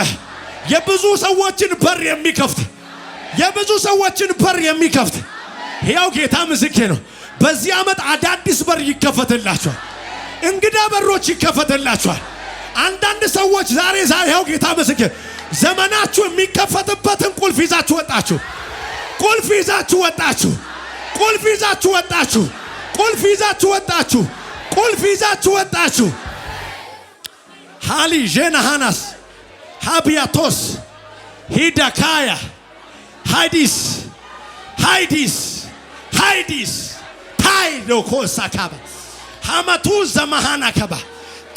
የብዙ ሰዎችን በር የሚከፍት የብዙ ሰዎችን በር የሚከፍት ሕያው ጌታ ምስክሬ ነው። በዚህ ዓመት አዳዲስ በር ይከፈትላችኋል። እንግዳ በሮች ይከፈትላችኋል። አንዳንድ ሰዎች ዛሬ ሕያው ጌታ ምስክሬ ዘመናችሁ የሚከፈትበትን ቁልፍ ይዛችሁ ወጣችሁ። ቁልፍ ይዛችሁ ወጣችሁ። ቁልፍ ይዛችሁ ወጣችሁ። ቁልፍ ይዛችሁ ወጣችሁ። ቁልፍ ይዛችሁ ወጣችሁ። ሃሊ ጄናሃናስ ሃቢያቶስ ሂዳካያ ሃይዲስ ሃይዲስ ሃይዲስ ታይዶ ኮሳካባ ሃማቱ ዘማሃና ከባ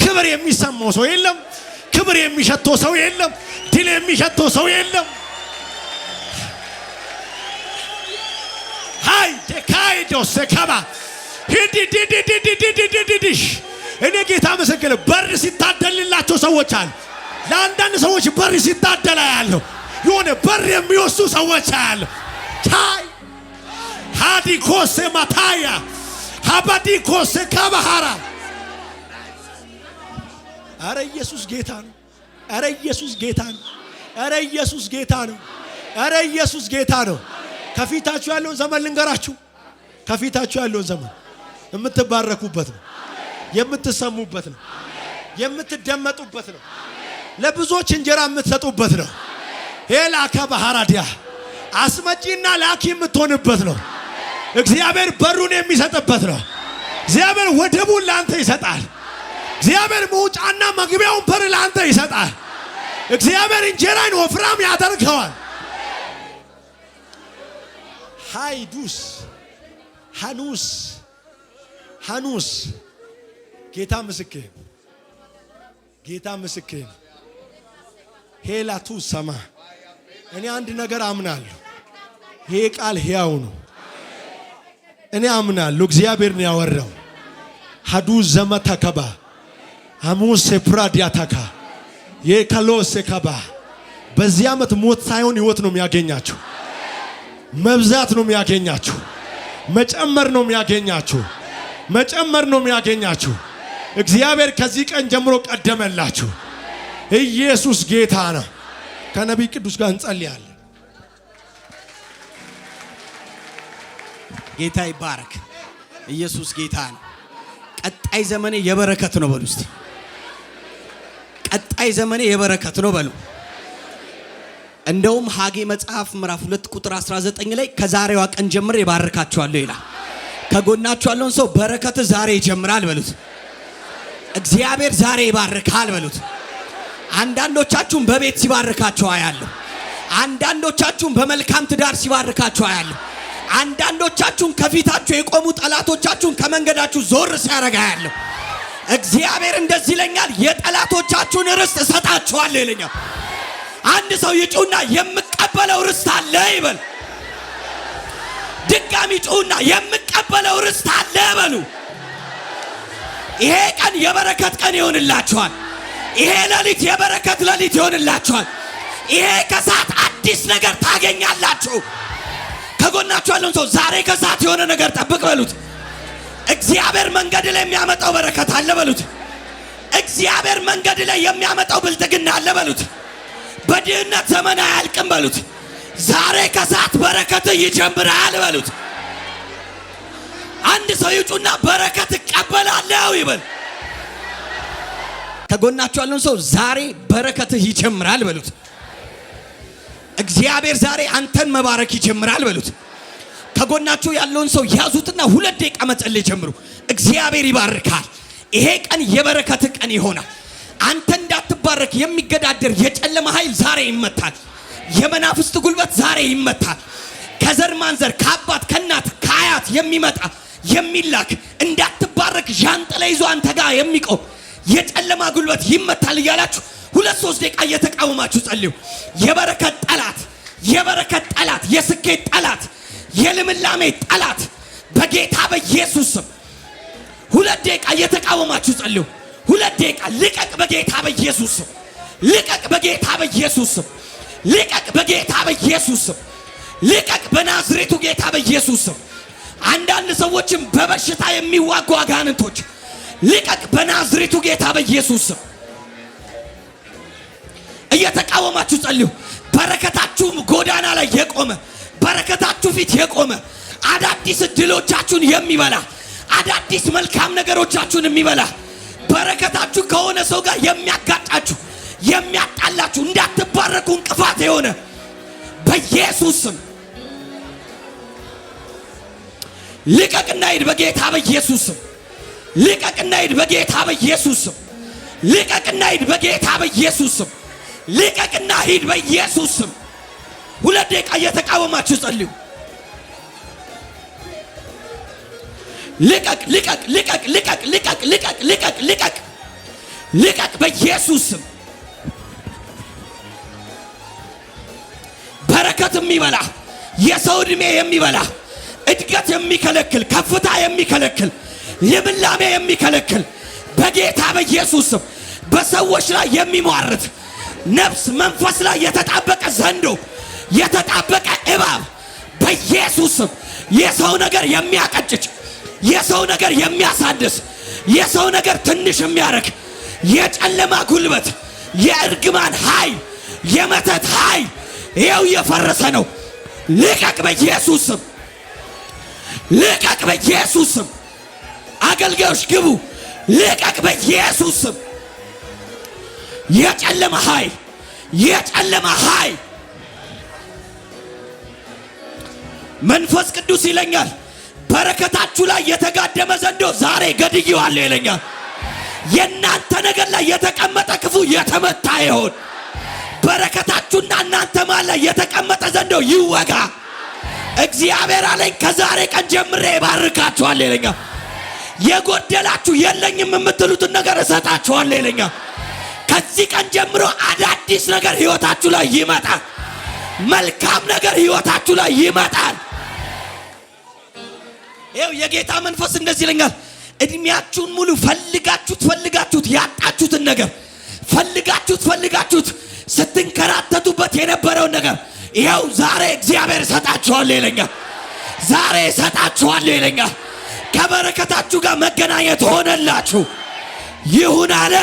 ክብር የሚሰማው ሰው የለም። ክብር የሚሸተው ሰው የለም። ድል የሚሸተው ሰው የለም። ሃይ ደካይዶ ሰካባ ሂዲዲዲዲዲዲዲዲሽ እኔ ጌታ መሰከለ በር ሲታደልላቸው ሰዎች አሉ። ለአንዳንድ ሰዎች በር ሲታደላ ያለው የሆነ በር የሚወስዱ ሰዎች አሉ። ታይ ሃዲኮሴ ማታያ ሃባዲኮሴ ካባሃራ አረ ኢየሱስ ጌታ ነው። አረ ኢየሱስ ጌታ ነው። አረ ኢየሱስ ጌታ ነው። አረ ኢየሱስ ጌታ ነው። ከፊታችሁ ያለውን ዘመን ልንገራችሁ። ከፊታችሁ ያለውን ዘመን የምትባረኩበት ነው። የምትሰሙበት ነው። የምትደመጡበት ነው። ለብዙዎች እንጀራ የምትሰጡበት ነው። ሄላካ ባህራዲያ አስመጪና ላኪ የምትሆንበት ነው። እግዚአብሔር በሩን የሚሰጥበት ነው። እግዚአብሔር ወደቡን ላንተ ይሰጣል። እግዚአብሔር መውጫና መግቢያውን በር ላንተ ይሰጣል። እግዚአብሔር እንጀራን ወፍራም ያደርገዋል። ሃይዱስ ሃኑስ ሃኑስ ጌታ ምስክር ጌታ ምስክር ሄላቱ ሰማ እኔ አንድ ነገር አምናለሁ። ይሄ ቃል ሕያው ነው። እኔ አምናለሁ እግዚአብሔር ነው ያወራው። ሀዱ ዘመተከባ ሐሙስ ፕራዲያታካ የካሎስ ከባ በዚህ ዓመት ሞት ሳይሆን ሕይወት ነው የሚያገኛችሁ። መብዛት ነው የሚያገኛችሁ። መጨመር ነው የሚያገኛችሁ። መጨመር ነው የሚያገኛችሁ። እግዚአብሔር ከዚህ ቀን ጀምሮ ቀደመላችሁ። ኢየሱስ ጌታ ነው። ከነቢይ ቅዱስ ጋር እንጸልያለን። ጌታ ይባረክ። ኢየሱስ ጌታ ነው። ቀጣይ ዘመኔ የበረከት ነው በሉ እስቲ። ቀጣይ ዘመኔ የበረከት ነው በሉ። እንደውም ሐጌ መጽሐፍ ምዕራፍ 2 ቁጥር 19 ላይ ከዛሬዋ ቀን ጀምሬ ይባርካችኋለሁ ይላል። ከጎናችሁ ያለውን ሰው በረከት ዛሬ ይጀምራል በሉት። እግዚአብሔር ዛሬ ይባርካል በሉት። አንዳንዶቻችሁን በቤት ሲባርካችሁ አያለሁ። አንዳንዶቻችሁን በመልካም ትዳር ሲባርካችሁ አያለሁ። አንዳንዶቻችሁን ከፊታችሁ የቆሙ ጠላቶቻችሁን ከመንገዳችሁ ዞር ሲያረጋ አያለሁ። እግዚአብሔር እንደዚህ ይለኛል፣ የጠላቶቻችሁን ርስት እሰጣችኋለሁ ይለኛል። አንድ ሰው ይጩና የምቀበለው ርስት አለ ይበል። ድጋሚ ጩና የምቀበለው ርስት አለ በሉ። ይሄ ቀን የበረከት ቀን ይሆንላችኋል። ይሄ ሌሊት የበረከት ሌሊት ይሆንላችኋል። ይሄ ከሰዓት አዲስ ነገር ታገኛላችሁ። ከጎናችሁ ያለውን ሰው ዛሬ ከሰዓት የሆነ ነገር ጠብቅ በሉት። እግዚአብሔር መንገድ ላይ የሚያመጣው በረከት አለ በሉት። እግዚአብሔር መንገድ ላይ የሚያመጣው ብልጥግና አለ በሉት። በድህነት ዘመን አያልቅም በሉት። ዛሬ ከሰዓት በረከት ይጀምራል በሉት። አንድ ሰው ይጩና በረከት እቀበላለሁ ይበል። ከጎናችሁ ያለውን ሰው ዛሬ በረከትህ ይጀምራል በሉት። እግዚአብሔር ዛሬ አንተን መባረክ ይጀምራል በሉት። ከጎናችሁ ያለውን ሰው ያዙትና 2 ደቂቃ መጸለይ ጀምሩ። እግዚአብሔር ይባርካል። ይሄ ቀን የበረከት ቀን ይሆናል። አንተ እንዳትባረክ የሚገዳደር የጨለማ ኃይል ዛሬ ይመታል። የመናፍስት ጉልበት ዛሬ ይመታል። ከዘር ማንዘር ከአባት ከእናት ከአያት የሚመጣ የሚላክ እንዳትባረክ ዣንጥላ ይዞ አንተ ጋር የሚቆም የጨለማ ጉልበት ይመታል እያላችሁ 2-3 ደቂቃ እየተቃወማችሁ ጸልዩ። የበረከት ጠላት፣ የበረከት ጠላት፣ የስኬት ጠላት፣ የልምላሜ ጠላት በጌታ በኢየሱስ ስም 2 ደቂቃ እየተቃወማችሁ ጸልዩ። 2 ደቂቃ ልቀቅ በጌታ በኢየሱስ ስም። ልቀቅ በጌታ በኢየሱስ ስም። ልቀቅ በጌታ በኢየሱስ ስም። ልቀቅ በናዝሬቱ ጌታ በኢየሱስ ስም። አንዳንድ ሰዎችም በበሽታ የሚዋጉ አጋንንቶች ልቀቅ በናዝሬቱ ጌታ በኢየሱስ ስም። እየተቃወማችሁ ጸልዩ። በረከታችሁ ጎዳና ላይ የቆመ በረከታችሁ ፊት የቆመ አዳዲስ እድሎቻችሁን የሚበላ አዳዲስ መልካም ነገሮቻችሁን የሚበላ በረከታችሁ ከሆነ ሰው ጋር የሚያጋጫችሁ የሚያጣላችሁ እንዳትባረኩ እንቅፋት የሆነ በኢየሱስ ስም ልቀቅና ሂድ በጌታ በኢየሱስ ስም። ልቀቅና ሂድ በጌታ በኢየሱስ ስም። ልቀቅና ሂድ በጌታ በኢየሱስ ስም። ልቀቅና ሂድ በኢየሱስ ስም። 2 ደቂቃ እየተቃወማችሁ ጸልዩ። ልቀቅ ልቀቅ ልቀቅ ልቀቅ ልቀቅ ልቀቅ ልቀቅ ልቀቅ ልቀቅ በኢየሱስ ስም። በረከት የሚበላ የሰው ዕድሜ የሚበላ እድገት የሚከለክል ከፍታ የሚከለክል ልምላሜ የሚከለክል በጌታ በኢየሱስ ስም በሰዎች ላይ የሚሟርት ነፍስ መንፈስ ላይ የተጣበቀ ዘንዶ የተጣበቀ እባብ በኢየሱስ ስም የሰው ነገር የሚያቀጭጭ የሰው ነገር የሚያሳድስ የሰው ነገር ትንሽ የሚያረግ የጨለማ ጉልበት የእርግማን ኃይል የመተት ኃይል ይኸው እየፈረሰ ነው። ልቀቅ በኢየሱስ ስም። ልቀቅ በኢየሱስ ስም። አገልጋዮች ግቡ። ልቀቅ በኢየሱስ ስም። የጨለማ ኃይል የጨለማ ኃይል መንፈስ ቅዱስ ይለኛል በረከታችሁ ላይ የተጋደመ ዘንዶ ዛሬ ገድዬዋለሁ ይለኛል። የእናንተ ነገር ላይ የተቀመጠ ክፉ የተመታ ይሆን። በረከታችሁና እናንተ ማለት ላይ የተቀመጠ ዘንዶ ይወጋ። እግዚአብሔር አለኝ ከዛሬ ቀን ጀምሬ ባርካችኋለሁ ይለኛል። የጎደላችሁ የለኝም የምትሉትን ነገር እሰጣችኋለሁ ይለኛል። ከዚህ ቀን ጀምሮ አዳዲስ ነገር ህይወታችሁ ላይ ይመጣል። መልካም ነገር ህይወታችሁ ላይ ይመጣል። ይኸው የጌታ መንፈስ እንደዚህ ይለኛል። እድሜያችሁን ሙሉ ፈልጋችሁት ያጣችሁትን ነገር ፈልጋችሁት ስትንከራተቱበት የነበረውን ነገር ይኸው ዛሬ እግዚአብሔር እሰጣችኋለሁ ይለኛል። ዛሬ እሰጣችኋለሁ ይለኛል። ከበረከታችሁ ጋር መገናኘት ሆነላችሁ። ይሁን አለ።